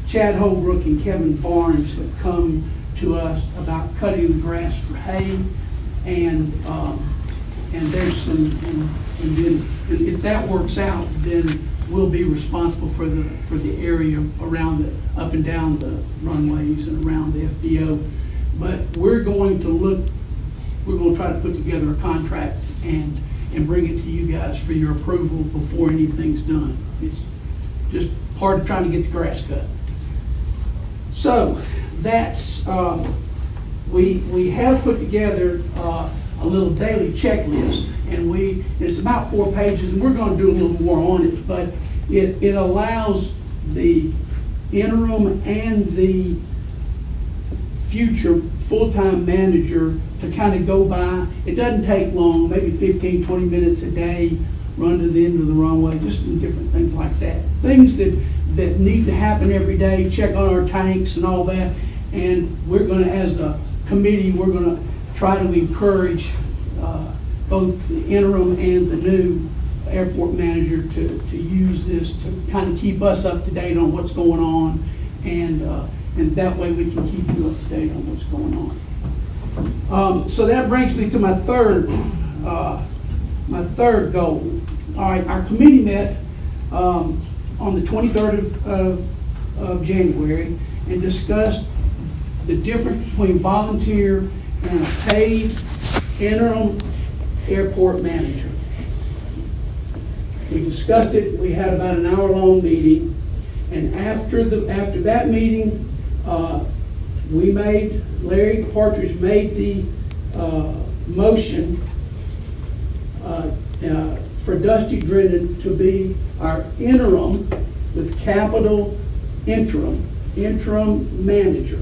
Chad Holbrook and Kevin Barnes have come to us about cutting the grass for hay, and there's some, and then if that works out, then we'll be responsible for the area around up and down the runways and around the FBO. But we're going to try to put together a contract and bring it to you guys for your approval before anything's done. It's just part of trying to get the grass cut. So that's, we have put together a little daily checklist, and it's about 4 pages, and we're going to do a little more on it, but it allows the interim and the future full-time manager to kind of go by. It doesn't take long, maybe 15, 20 minutes a day, run to the end of the runway, just some different things like that. Things that need to happen every day, check on our tanks and all that. And we're going to, as a committee, we're going to try to encourage both the interim and the new airport manager to use this to kind of keep us up to date on what's going on, and that way we can keep you up to date on what's going on. So that brings me to my third goal. All right, our committee met on the 23rd of January and discussed the difference between volunteer and a paid interim airport manager. We discussed it. We had about an hour-long meeting, and after that meeting, Larry Partridge made the motion for Dusty Drennan to be our interim, with capital interim manager.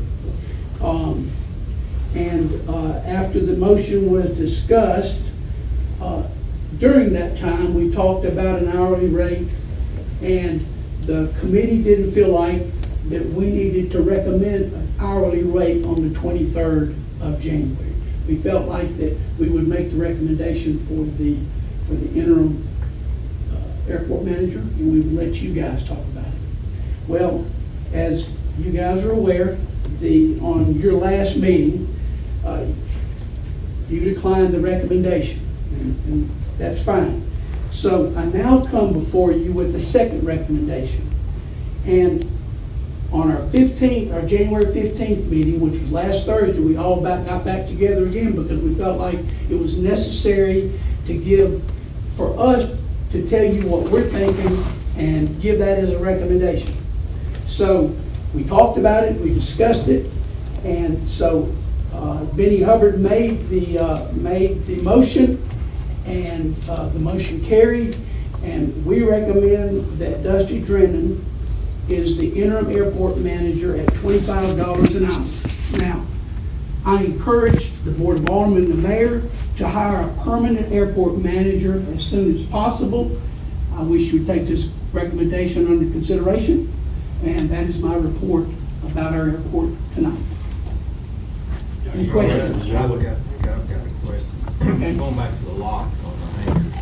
And after the motion was discussed, during that time, we talked about an hourly rate, and the committee didn't feel like that we needed to recommend an hourly rate on the 23rd of January. We felt like that we would make the recommendation for the interim airport manager, and we would let you guys talk about it. Well, as you guys are aware, on your last meeting, you declined the recommendation, and that's fine. So I now come before you with a second recommendation. And on our January 15th meeting, which was last Thursday, we all got back together again because we felt like it was necessary for us to tell you what we're thinking and give that as a recommendation. So we talked about it, we discussed it, and so Benny Hubbard made the motion, and the motion carried, and we recommend that Dusty Drennan is the interim airport manager at $25 an hour. Now, I encourage the Board of Aldermen and the mayor to hire a permanent airport manager as soon as possible. I wish you would take this recommendation under consideration, and that is my report about our airport tonight. Any questions? I've got a question. Okay. Going back to the locks on the hangers,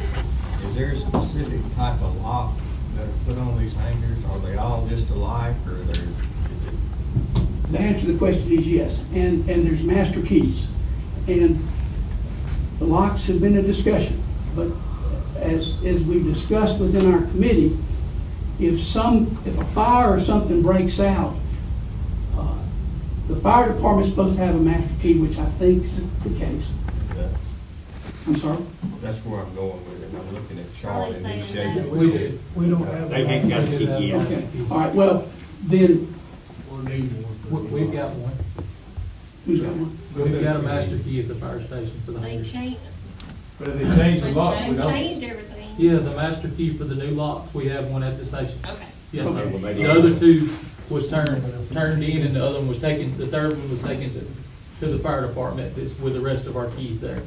is there a specific type of lock that are put on these hangers? Are they all just alike, or is it? The answer to the question is yes, and there's master keys. And the locks have been a discussion, but as we discussed within our committee, if a fire or something breaks out, the fire department is supposed to have a master key, which I think is the case. Yeah. I'm sorry? That's where I'm going with it. I'm looking at Charlotte and he's shaking. We don't have. They ain't got the key yet. Okay, all right, well, then, We've got one. who's got one? We've got a master key at the fire station for the They hangers. changed, But if they change the lock, we they don't. changed everything. Yeah, the master key for the new locks, we have one at the station. Okay. Yes, Okay. ma'am. The other two was turned in, and the other one was taken, the third one was taken to the fire department with the rest of our keys there.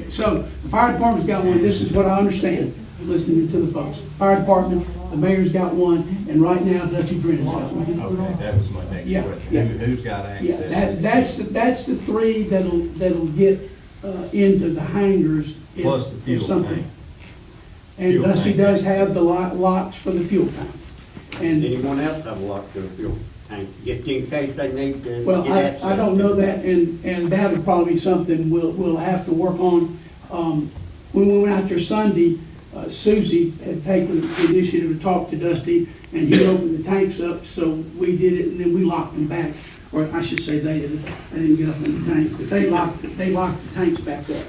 Okay, so the fire department's got one, this is what I understand, listening to the folks. Fire department, the mayor's got one, and right now Dusty Brennan's got one. Okay, that was my next Yeah, question. yeah. Who's got Yeah, access? that's the three that'll get into the hangars Plus the if fuel something. tank. And Fuel Dusty tank does access. have the locks for the fuel tank. And, Anyone else have a lock to the fuel tank, just in case they need to well, get access? I don't know that, and that'll probably be something we'll have to work on. When we went out there Sunday, Susie had taken the initiative to talk to Dusty, and he opened the tanks up, so we did it, and then we locked them back. Or I should say they did. I didn't get up in the tank, but they locked the tanks back up.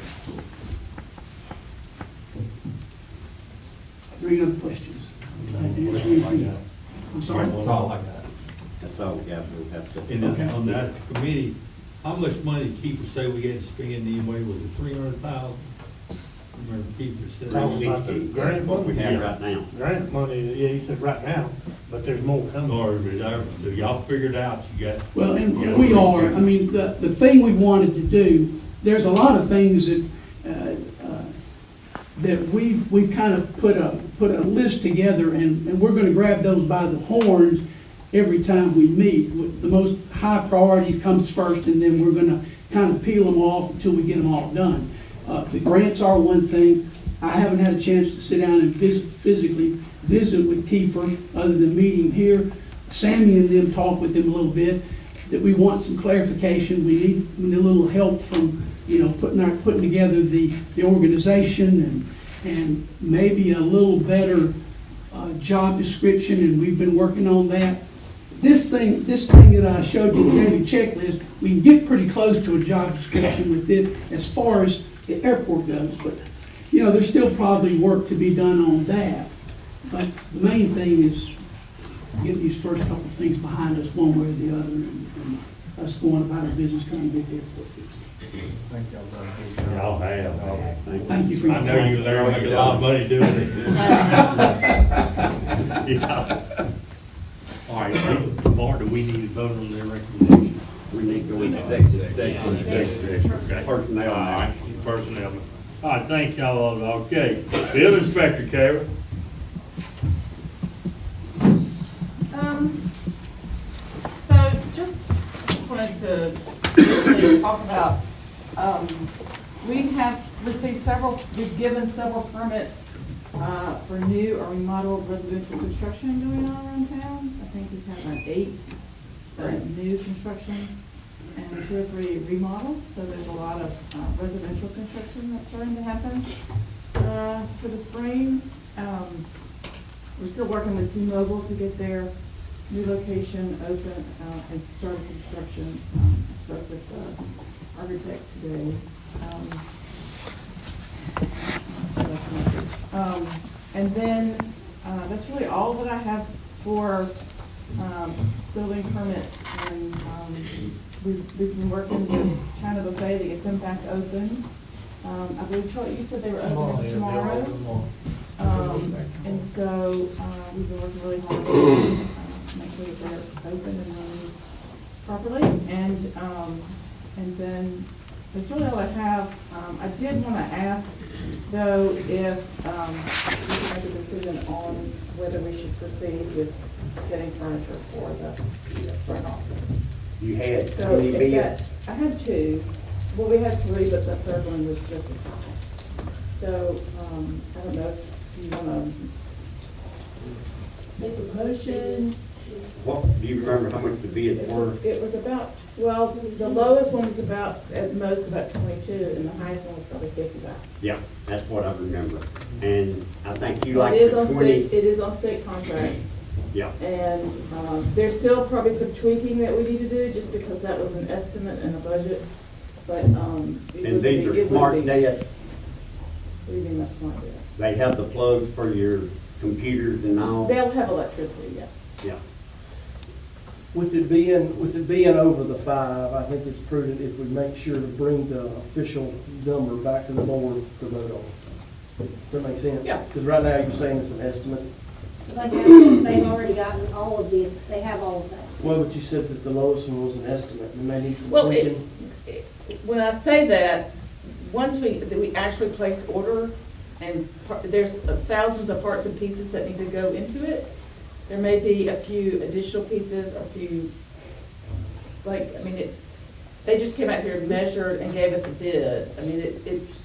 Any other questions? I'm sorry? That's all I got. That's all we got, we'll have to. And Okay. on that committee, how much money did Keeper say we had to spend anyway? Was it 300,000? Remember Keeper said? Talking about the grant What we money. have right now. Grant money, yeah, he said right now, but there's more coming. Or reserve, so y'all figured out you got. Well, and we are, I mean, the thing we wanted to do, there's a lot of things that we've kind of put a list together, and we're gonna grab those by the horns every time we meet. The most high priority comes first, and then we're gonna kind of peel them off until we get them all done. The grants are one thing. I haven't had a chance to sit down and physically visit with Kiefer, other than meeting here. Sammy and them talk with him a little bit, that we want some clarification. We need a little help from, putting together the organization and maybe a little better job description, and we've been working on that. This thing that I showed you, the daily checklist, we can get pretty close to a job description with it as far as the airport goes, but, there's still probably work to be done on that. But the main thing is get these first couple of things behind us one way or the other, and us going about our business trying to get the airport fixed. Thank y'all very much. Y'all have. Thank you for your I know you there make a lot of money doing it. Yeah. All right, Mark, do we need to vote on their recommendation? We need to go into executive session. Personnel. All right, personnel. All right, thank y'all. Okay, Bill Inspector Kara. So just wanted to briefly talk about, we have received several, we've given several permits for new or remodeled residential construction going on around town. I think we've had about 8 new construction and 2 or 3 remodels, so there's a lot of residential construction that's starting to happen for the spring. We're still working with T-Mobile to get their new location open and started construction. I spoke with the architect today. And then that's really all that I have for building permits. And we've been working with China Buffet to get them back open. I believe, Charlie, you said they were open tomorrow. And so we've been working really hard to make sure that they're open and running properly. And then that's really all I have. I did want to ask, though, if we can make a decision on whether we should proceed with getting furniture for the front office. You had So 20 if bids? that's, I had 2. Well, we had 3, but the third one was just as high. So I don't know if you want to make a motion. What, do you remember how much the bids were? It was about, well, the lowest one was about, at most, about 22, and the highest one was probably 55. Yeah, that's what I remember. And I think you It like is the on 20. state, it is on state contract. Yeah. And there's still probably some tweaking that we need to do, just because that was an estimate and a budget. But it And would these be- are it would smart be- desks. What do you mean by smart desk? They have the plugs for your computers and all. They'll have electricity, yeah. Yeah. With it being over the 5, I think it's prudent if we make sure to bring the official number back to the board to vote on. Does that make sense? Yeah. Because right now you're saying it's an estimate. They've already gotten all of these, they have all of that. Well, but you said that the lowest one was an estimate, and they need some Well, tweaking. when I say that, once we actually place order, and there's thousands of parts and pieces that need to go into it, there may be a few additional pieces, or a few, like, I mean, they just came out here and measured and gave us a bid. I mean, it's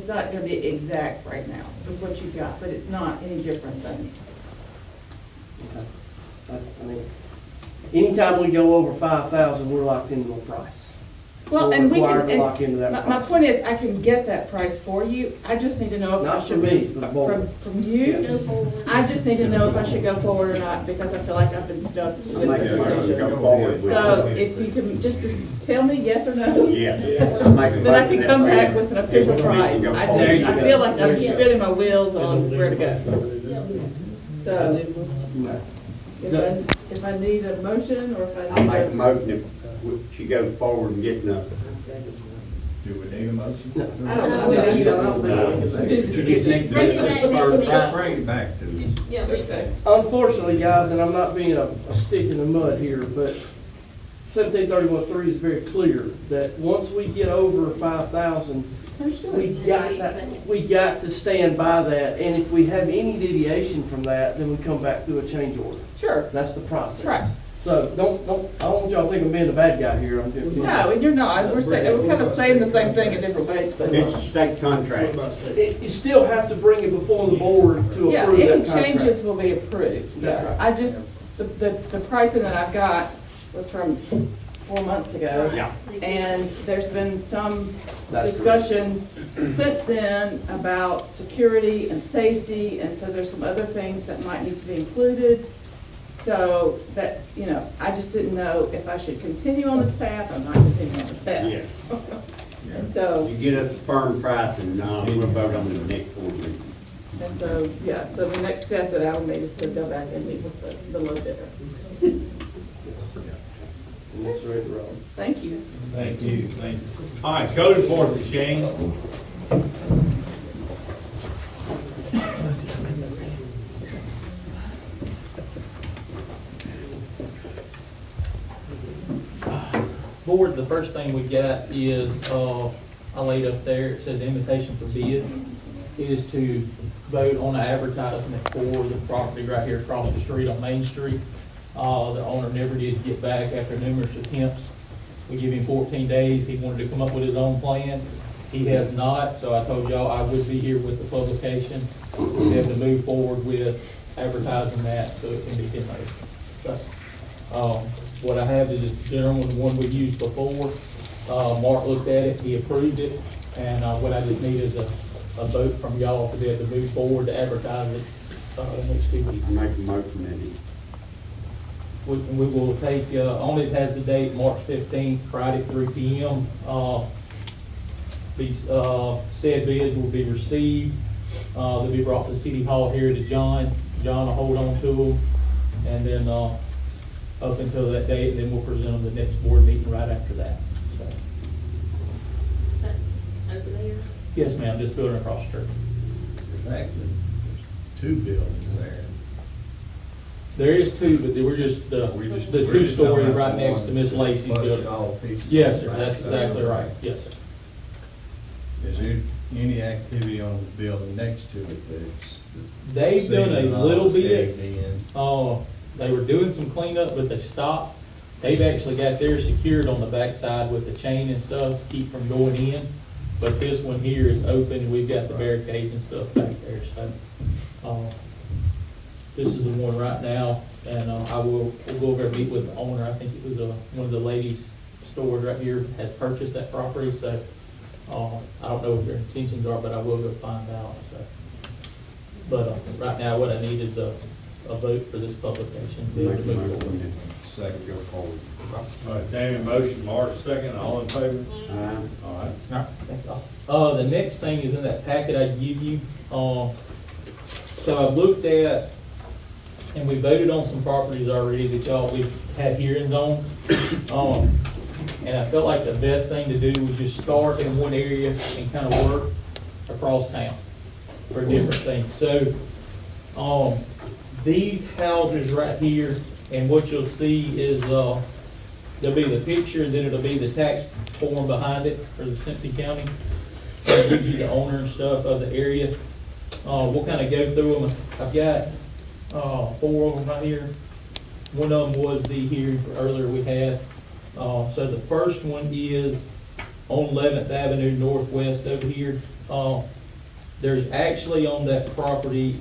not gonna be exact right now with what you've got, but it's not any different than. Okay. I mean, anytime we go over 5,000, we're locked into a price. Well, We're and we required can, to lock into that my price. point is, I can get that price for you. I just need to know if I Not for should me, be, for the board. from you. I just need to know if I should go forward or not, because I feel like I've been stuck with the Make a motion to decision. go forward with So it. if you can just tell me yes or no. Yes. I'll make a Then I motion can come that back we- with an official we price. go I forward. just, I feel like I'm spinning my wheels on where to go. So if I need a motion, or if I I'll need make a a. motion if she goes forward and getting a. Do we need a motion? I don't know. You don't know. Let's do the decision. Bring it back to us. Okay. Unfortunately, guys, and I'm not being a stick in the mud here, but 1731.3 is very clear that once we get over 5,000, we got to stand by that, and if we have any deviation from that, then we come back through a change order. Sure. That's the process. Right. So I don't want y'all to think I'm being the bad guy here. I'm just. No, and you're not. We're kind of saying the same thing in different ways, but. It's a state contract. You still have to bring it before the board to Yeah, approve that any contract. changes will be approved. That's Yeah. right. I just, the pricing that I've got was from 4 months ago. Yeah. And there's been some That's discussion since then about security and safety, and so there's some other things that might need to be included. So that's, I just didn't know if I should continue on this path or not continue on this path. Yes. And so, You get us a firm price and we'll vote on the next board meeting. and so, yeah, so the next step that I would make is to go back and meet with the low bidder. And that's ready to roll. Thank you. Thank you, thank you. All right, code enforcement, Shane. board, the first thing we got is, I laid up there, it says invitation for bids, is to vote on the advertisement for the property right here across the street on Main Street. The owner never did get back after numerous attempts. We give him 14 days. He wanted to come up with his own plan. He has not, so I told y'all I would be here with the publication. We have to move forward with advertising that so it can be conveyed. So, what I have is just the general one, the one we used before. Mark looked at it, he approved it, and what I just need is a vote from y'all to be able to move forward to advertise it the next 2 weeks. I make a motion that We will take, on it has the date, March 15th, Friday, 3 p.m. These said bids will be received. They'll be brought to City Hall here to John. John will hold on to them. And then up until that date, and then we'll present them the next board meeting right after that. So. Is that over there? Yes, ma'am, just building across the street. There's actually 2 buildings there. There is 2, but we're just, the We're 2-story talking right about next the to Miss one Lacy's busted building. all pieces Yes, on sir, the that's backside. exactly right, yes, sir. Is there any activity on the building next to it that's? They've done a ceiling all little bit. caved in? They were doing some cleanup, but they stopped. They've actually got theirs secured on the backside with the chain and stuff to keep from going in. But this one here is open, and we've got the barricades and stuff back there, so. This is the one right now, and we'll go over and meet with the owner. I think it was one of the ladies' stores right here had purchased that property, so I don't know what their intentions are, but I will go find out, so. But right now, what I need is a vote for this publication. I make a motion that Second. go forward. All right, Tammy, motion, Mark, second, all in favor? All right. The next thing is in that packet I give you. So I've looked at, and we voted on some properties already that we've had hearings on. And I felt like the best thing to do was just start in one area and kind of work across town for different things. So, these houses right here, and what you'll see is, there'll be the picture, then it'll be the tax form behind it for the Simpson County. It'll give you the owner and stuff of the area. We'll kind of go through them. I've got 4 of them right here. One of them was the hearing earlier we had. So the first one is on 11th Avenue Northwest over here. There's actually on that property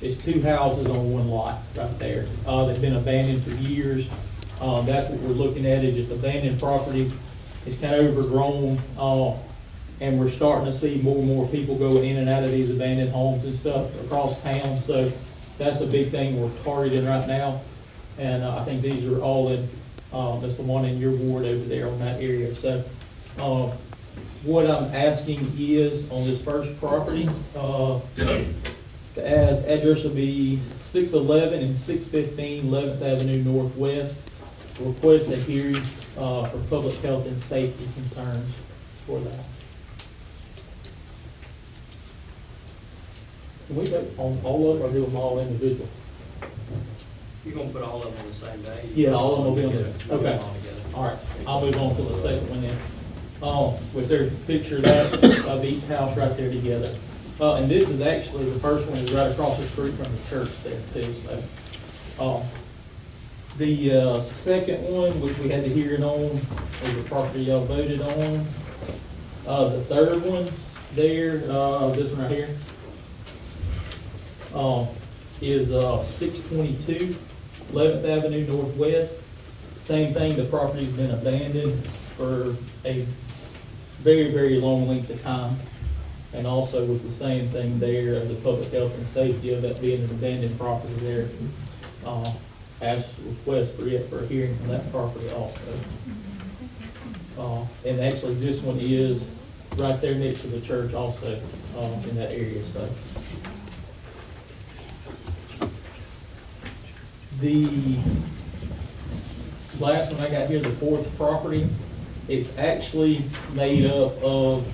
it's 2 houses on one lot right there. They've been abandoned for years. That's what we're looking at, is just abandoned properties. It's kind of overgrown, and we're starting to see more and more people going in and out of these abandoned homes and stuff across town. So that's a big thing we're targeting right now. And I think these are all in, that's the one in your ward over there on that area. So what I'm asking is on this first property, the address will be 611 and 615 11th Avenue Northwest. Request a hearing for public health and safety concerns for that. Can we vote on all of them or do them all individual? You're gonna put all of them on the same day? Yeah, all of them will be on Yeah, the, we'll do okay. them all together. All right, I'll move on to the second one then. With their picture of each house right there together. And this is actually, the first one is right across the street from the church there too, so. The second one, which we had the hearing on, is the property y'all voted on. The third one there, this one right here, is 622 11th Avenue Northwest. Same thing, the property's been abandoned for a very, very long length of time. And also with the same thing there, of the public health and safety of that being an abandoned property there. Ask request for it for a hearing on that property also. And actually this one is right there next to the church also, in that area, so. The last one I got here, the fourth property, it's actually made up of,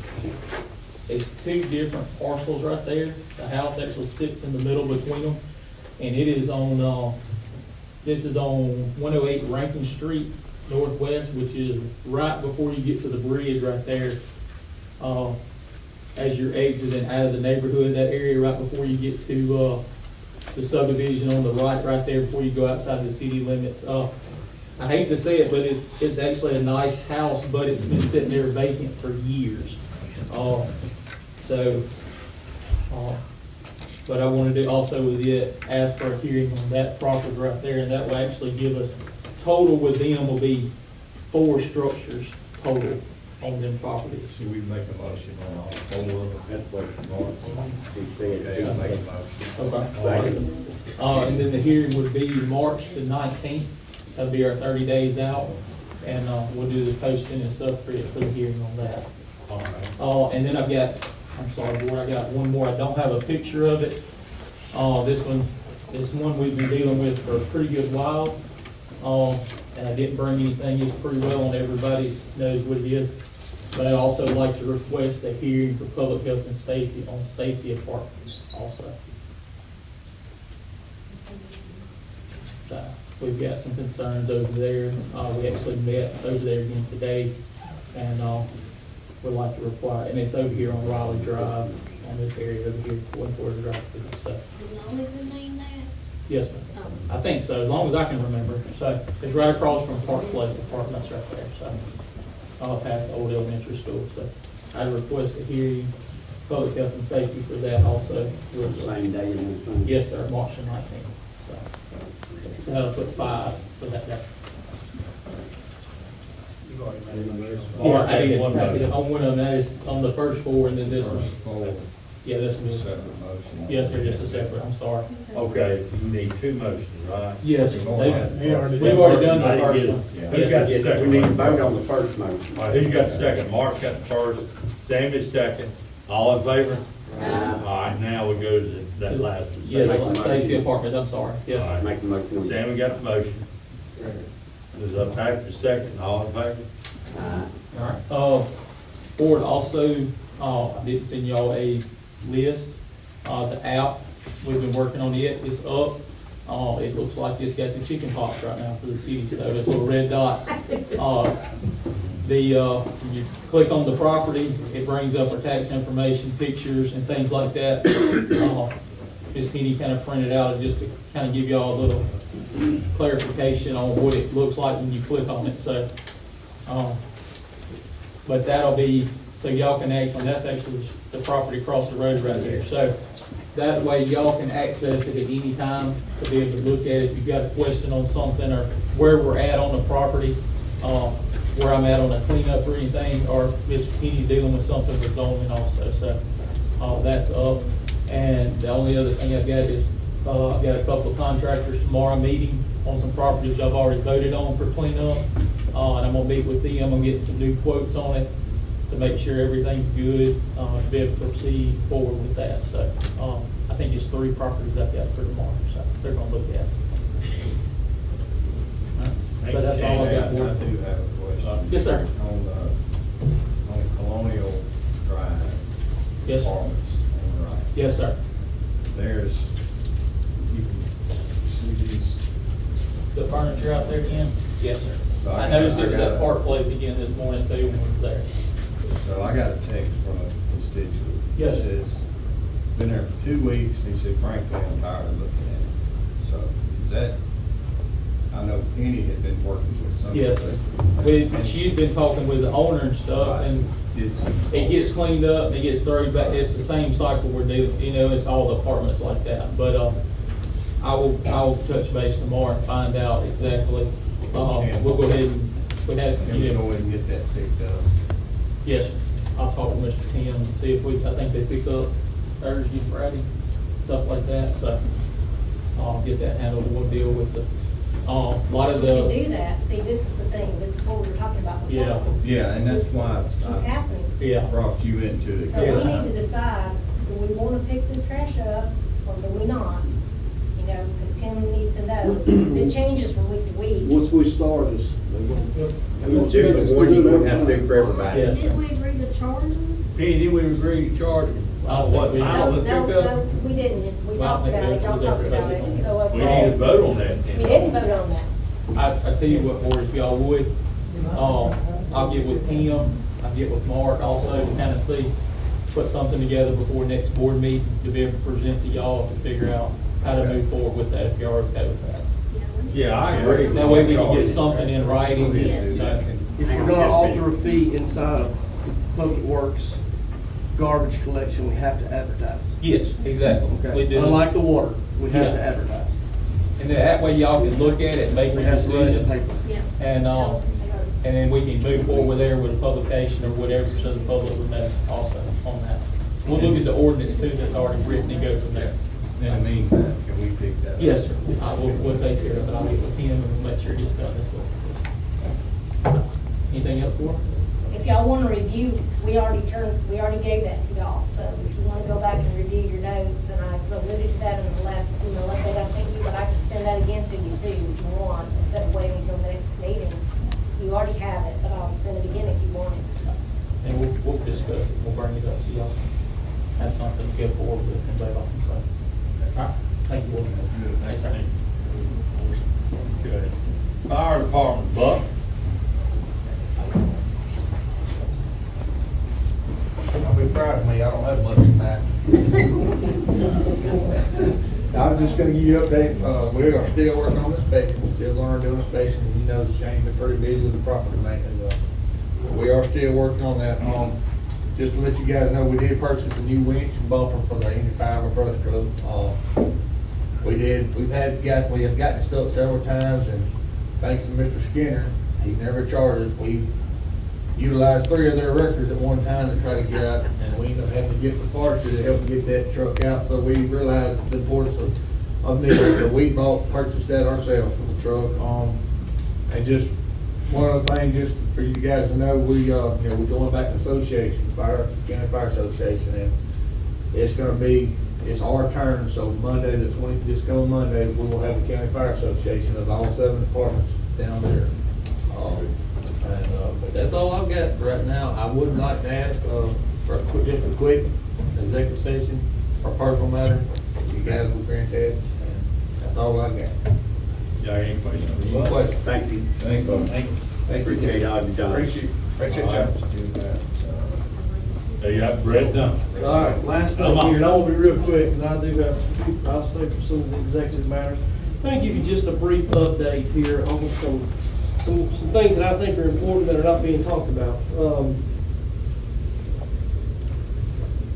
it's 2 different parcels right there. The house actually sits in the middle between them, and it is on, this is on 108 Rankin Street. northwest, which is right before you get to the bridge right there. As you're exiting out of the neighborhood, that area right before you get to, the subdivision on the right there before you go outside the city limits. I hate to say it, but it's actually a nice house, but it's been sitting there vacant for years. But I wanted to also with it ask for a hearing on that property right there, and that will actually give us, total with them will be 4 structures total on them properties. Should we make a motion on all 4 of them? That's what Mark, he said. Okay, I'll make a motion. Okay. And then the hearing would be March the 19th. That'll be our 30 days out, and we'll do the posting and stuff for the hearing on that. And then I'm sorry, board, I got one more. I don't have a picture of it. This one we've been dealing with for a pretty good while. And I didn't bring anything. It's pretty well on everybody knows what it is. But I'd also like to request a hearing for public health and safety on Stacy Apartments also. We've got some concerns over there. We actually met over there again today, and would like to require, and it's over here on Raleigh Drive, on this area over here, 140 Drive. So, As long as the name that? yes, ma'am. I think so, as long as I can remember. So it's right across from Park Place Apartments right there. So past the old elementary school. So I request a hearing, public health and safety for that also. Same day and everything. Yes, sir, March the 19th. So I'll put 5 for that day. You've already made a motion. Yeah, I did. On one of them, that is on the first 4, and then this one. Yeah, this one is. Separate motion. Yes, they're just a separate, I'm sorry. Okay, you need 2 motions, right? Yes, We've we've already already done I the didn't first get it. one. Who's Yes, got the sir. second? We need to vote on the first motion. All right, who's got the second? Mark's got the first, Sammy's second. All in favor? All right, now we go to that last one. Yeah, Stacy Apartments, I'm sorry, yes. All right. Make the motion. Sammy got the motion. Who's up after second? All in favor? All right. Board also, I did send y'all a list. The app, we've been working on it. It's up. It looks like it's got the chicken pox right now for the city, so it's little red dots. When you click on the property, it brings up our tax information, pictures, and things like that. Ms. Penny kind of printed out just to kind of give y'all a little clarification on what it looks like when you click on it. So, but that'll be, so y'all can actually, that's actually the property across the road right there. So that way y'all can access it at any time to be able to look at it. If you've got a question on something or where we're at on the property, where I'm at on a cleanup or anything, or Ms. Penny dealing with something with zoning also. So that's up. And the only other thing I've got is, I've got a couple of contractors tomorrow meeting on some properties I've already voted on for cleanup. And I'm gonna meet with them, I'm getting some new quotes on it to make sure everything's good, to be able to proceed forward with that. So, I think it's 3 properties I've got for tomorrow, so they're gonna look at it. But that's all I've got. I do have a question. Yes, sir. On Colonial Drive. Yes, sir. Apartments on the right. Yes, sir. There's, you can see these. The furniture out there again? Yes, sir. So I noticed it was got at Park Place again this morning too when we was there. So I got a text from a constituent. Yes, sir. He says, been there for 2 weeks, and he said, frankly, I'm tired of looking at it. So is that, I know Penny had been working with some. Yes, sir. She'd been talking with the owner and stuff, and it gets cleaned up, and it gets thrown back. It's the same cycle we're doing, you know, it's all the apartments like that. But, I'll touch base tomorrow and find out exactly. We'll go ahead and, Can we go ahead and get that picked up? Yes, sir. I'll talk to Mr. Tim and see if I think they pick up Thursday, Friday, stuff like that, so I'll get that handled. We'll deal with the, a lot of We can the. do that. See, this is the thing. This is what we were talking about before. Yeah. Yeah, and that's why What's happening? Yeah. brought you into it. So we need to decide, do we want to pick this trash up or do we not? You know, because Tim needs to know, because it changes from week to week. Once we start this, they won't. Do the one you won't have to do for everybody. Yeah. Didn't we agree to charge them? Penny, did we agree to charge them? What, No, miles to pick up? no, we didn't. We Well, I talked think about it. that's Y'all what talked about everybody it. So We need to vote on that. we didn't vote on that. I tell you what, board, if y'all would, I'll get with Tim, I'll get with Mark also to kind of see, put something together before next board meeting to be able to present to y'all to figure out how to move forward with that, if y'all are okay with that. Yeah, I agree. That way we can get something in writing. Yes. If you're gonna alter a fee inside of Public Works garbage collection, we have to advertise. Yes, exactly. We Okay, do. unlike the water, we have Yeah. to advertise. And then that way y'all can look at it and make We your have to run it in decisions. paper. Yeah. And then we can move forward there with a publication or whatever, so the public would know also on that. We'll look at the ordinance too that's already written and go from there. In the meantime, can we pick that up? Yes, sir. We'll take care of it. I'll get with him and make sure it gets done this way. Anything else for? If y'all want to review, we already gave that to y'all, so if you want to go back and review your notes, and I alluded to that in the last email update I sent you, but I can send that again to you too, if you want, instead of waiting until the next meeting. You already have it, but I'll send it again if you want it. And we'll discuss it, we'll bring it up, so y'all have something to go forward with and vote on, so. All right, thank you. Thanks, sir. Good. Fire department, Buck. I'll be proud of me, I don't have much tonight. I was just gonna give you an update, we are still working on inspection, still learning to do inspection, and you know, Shane's been pretty busy with the property maintenance. We are still working on that, just to let you guys know, we did purchase a new winch and bumper for the Indy 5 brush truck. We have gotten it stuck several times, and thanks to Mr. Skinner, he never charged us. We utilized 3 of their records at one time to try to get out, and we ended up having to get the parts to help get that truck out, so we realized the importance of new. So we purchased that ourselves for the truck. And just one other thing, just for you guys to know, we're going back to association, County Fire Association, and it's our turn, so Monday, this coming Monday, we will have the County Fire Association of all 7 departments down there. But that's all I've got right now. I would like to ask, for just a quick executive session or personal matter, if you guys would grant that, and that's all I got. Yeah, any questions? Any questions? Thank you. Thank you. Thank you. Appreciate all you've done. Appreciate y'all. They got Brett done. All right, last thing here, and I will be real quick, because I do have, I'll stay for some of the executive matters. Let me give you just a brief update here on some things that I think are important that are not being talked about.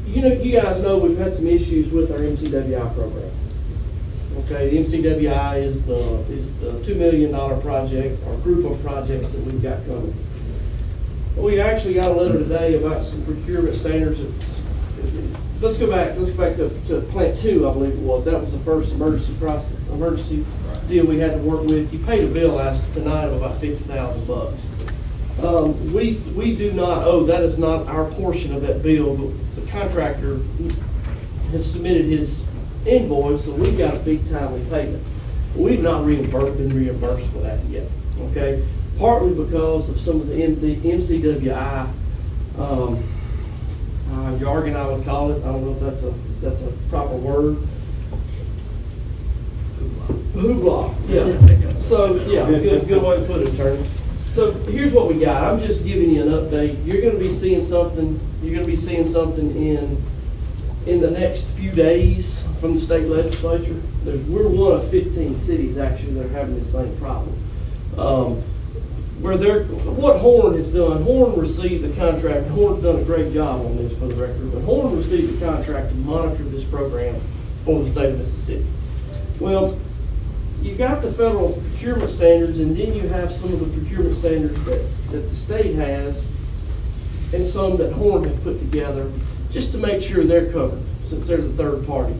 You guys know we've had some issues with our MCWI program. Okay, the MCWI is the $2 million project, or group of projects that we've got coming. We actually got a letter today about some procurement standards. Let's go back to Plant 2, I believe it was. That was the first emergency deal we had to work with. You paid a bill last tonight of about $50,000. We do not owe, that is not our portion of that bill, but the contractor has submitted his invoice, so we've got a big timely payment. We've not been reimbursed for that yet, okay? Partly because of some of the MCWI jargon, I would call it. I don't know if that's a proper word. Hoopla. Yeah. So, yeah, good way to put it, Attorney. So here's what we got. I'm just giving you an update. You're going to be seeing something. You're going to be seeing something in the next few days from the state legislature. We're one of 15 cities actually that are having the same problem. What Horn has done, Horn received the contract. Horn's done a great job on this, for the record, but Horn received the contract to monitor this program for the state of Mississippi. Well, you've got the federal procurement standards, and then you have some of the procurement standards that the state has, and some that Horn has put together just to make sure they're covered, since they're the third party.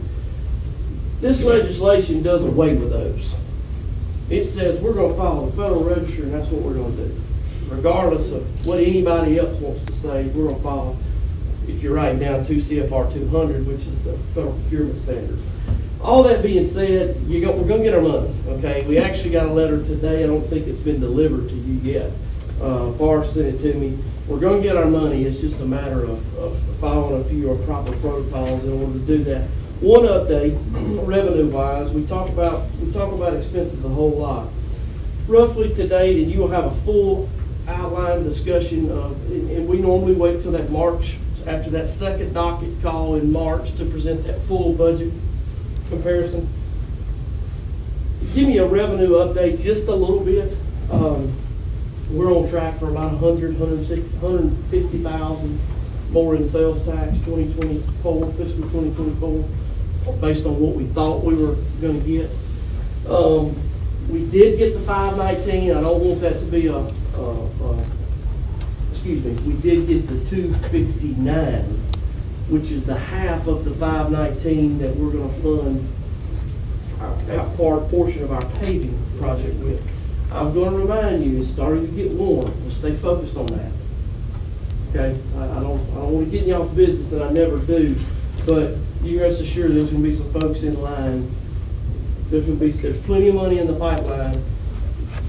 This legislation does away with those. It says we're going to follow the Federal Register, and that's what we're going to do. Regardless of what anybody else wants to say, we're going to follow, if you're writing down 2 CFR 200, which is the federal procurement standards. All that being said, we're going to get our money, okay? We actually got a letter today. I don't think it's been delivered to you yet. Barr sent it to me. We're going to get our money. It's just a matter of following a few proper protocols in order to do that. One update, revenue-wise, we talk about expenses a whole lot. roughly to date, and you will have a full outline discussion of, and we normally wait till that March, after that second docket call in March to present that full budget comparison. Give me a revenue update just a little bit. We're on track for about 150,000 more in sales tax 2024, fiscal 2024, based on what we thought we were gonna get. We did get the 519. I don't want that to be excuse me, we did get the 259, which is the half of the 519 that we're gonna fund our portion of our paving project with. I'm gonna remind you, it's starting to get warm. We'll stay focused on that. Okay? I don't wanna get in y'all's business, and I never do, but you rest assured there's gonna be some folks in line. There's plenty of money in the pipeline.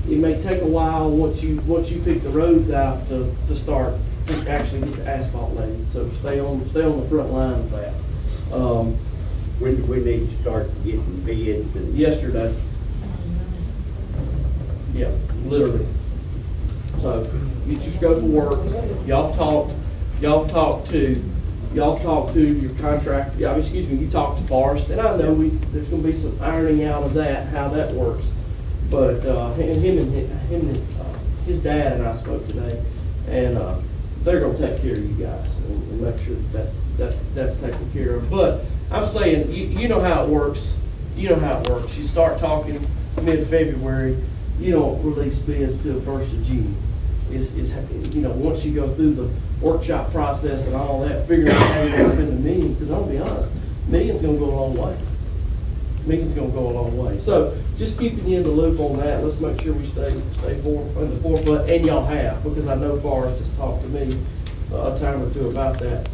It may take a while once you pick the roads out to start to actually get the asphalt laid. So stay on the front line of that. We need to start getting bids and. Yesterday. Yeah, literally. So get your scope of work. Y'all talked to your contract, you talked to Forrest, and I know there's gonna be some ironing out of that, how that works. But, his dad and I spoke today, and, they're gonna take care of you guys and make sure that's taken care of. But I'm saying, you know how it works. You know how it works. You start talking mid-February, you don't release bids till 1st of June. It's, once you go through the workshop process and all that, figuring out how you're gonna spend $1 million, because I'll be honest, $1 million's gonna go a long way. $1 million's gonna go a long way. So just keeping you in the loop on that. Let's make sure we stay in the forefront, and y'all have, because I know Forrest has talked to me a time or two about that.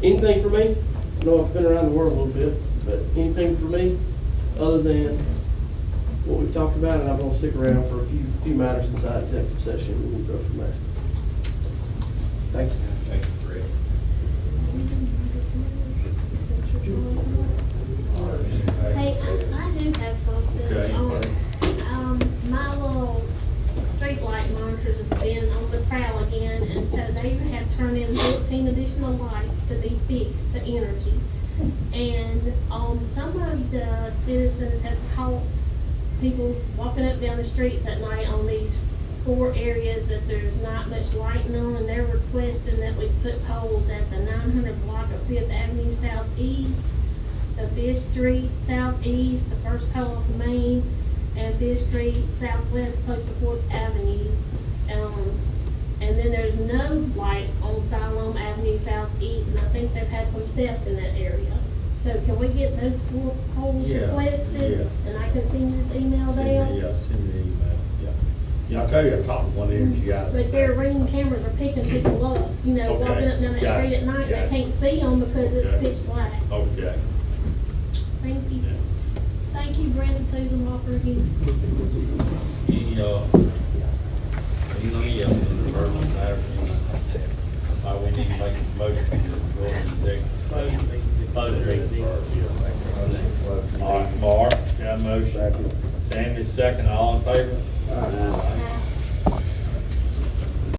Anything for me? I know I've been around the world a little bit, but anything for me other than what we've talked about? And I'm gonna stick around for a few matters inside executive session, and we'll go from there. Thanks. Thank you, Fred. Hey, I do have something. Okay. My little street light monitors has been on the prowl again, and so they have turned in 14 additional lights to be fixed to energy. And, some of the citizens have caught people walking up down the streets at night on these 4 areas that there's not much lighting on, and they're requesting that we put poles at the 900 block of 5th Avenue Southeast, the 5th Street Southeast, the first pole off of Main, and 5th Street Southwest close to 4th Avenue. And then there's no lights on Siloam Avenue Southeast, and I think they've had some theft in that area. So can we get those 4 poles requested? Yeah. And I can send you this email down? Send me the email, yeah. Yeah, I'll tell you, I talked to one of them guys. But their ring cameras are picking people up, walking up and down that street at night, they can't see them because it's pitch black. Okay. Thank you. Thank you, Brenda Susan Walker again. Anything else in the department matters?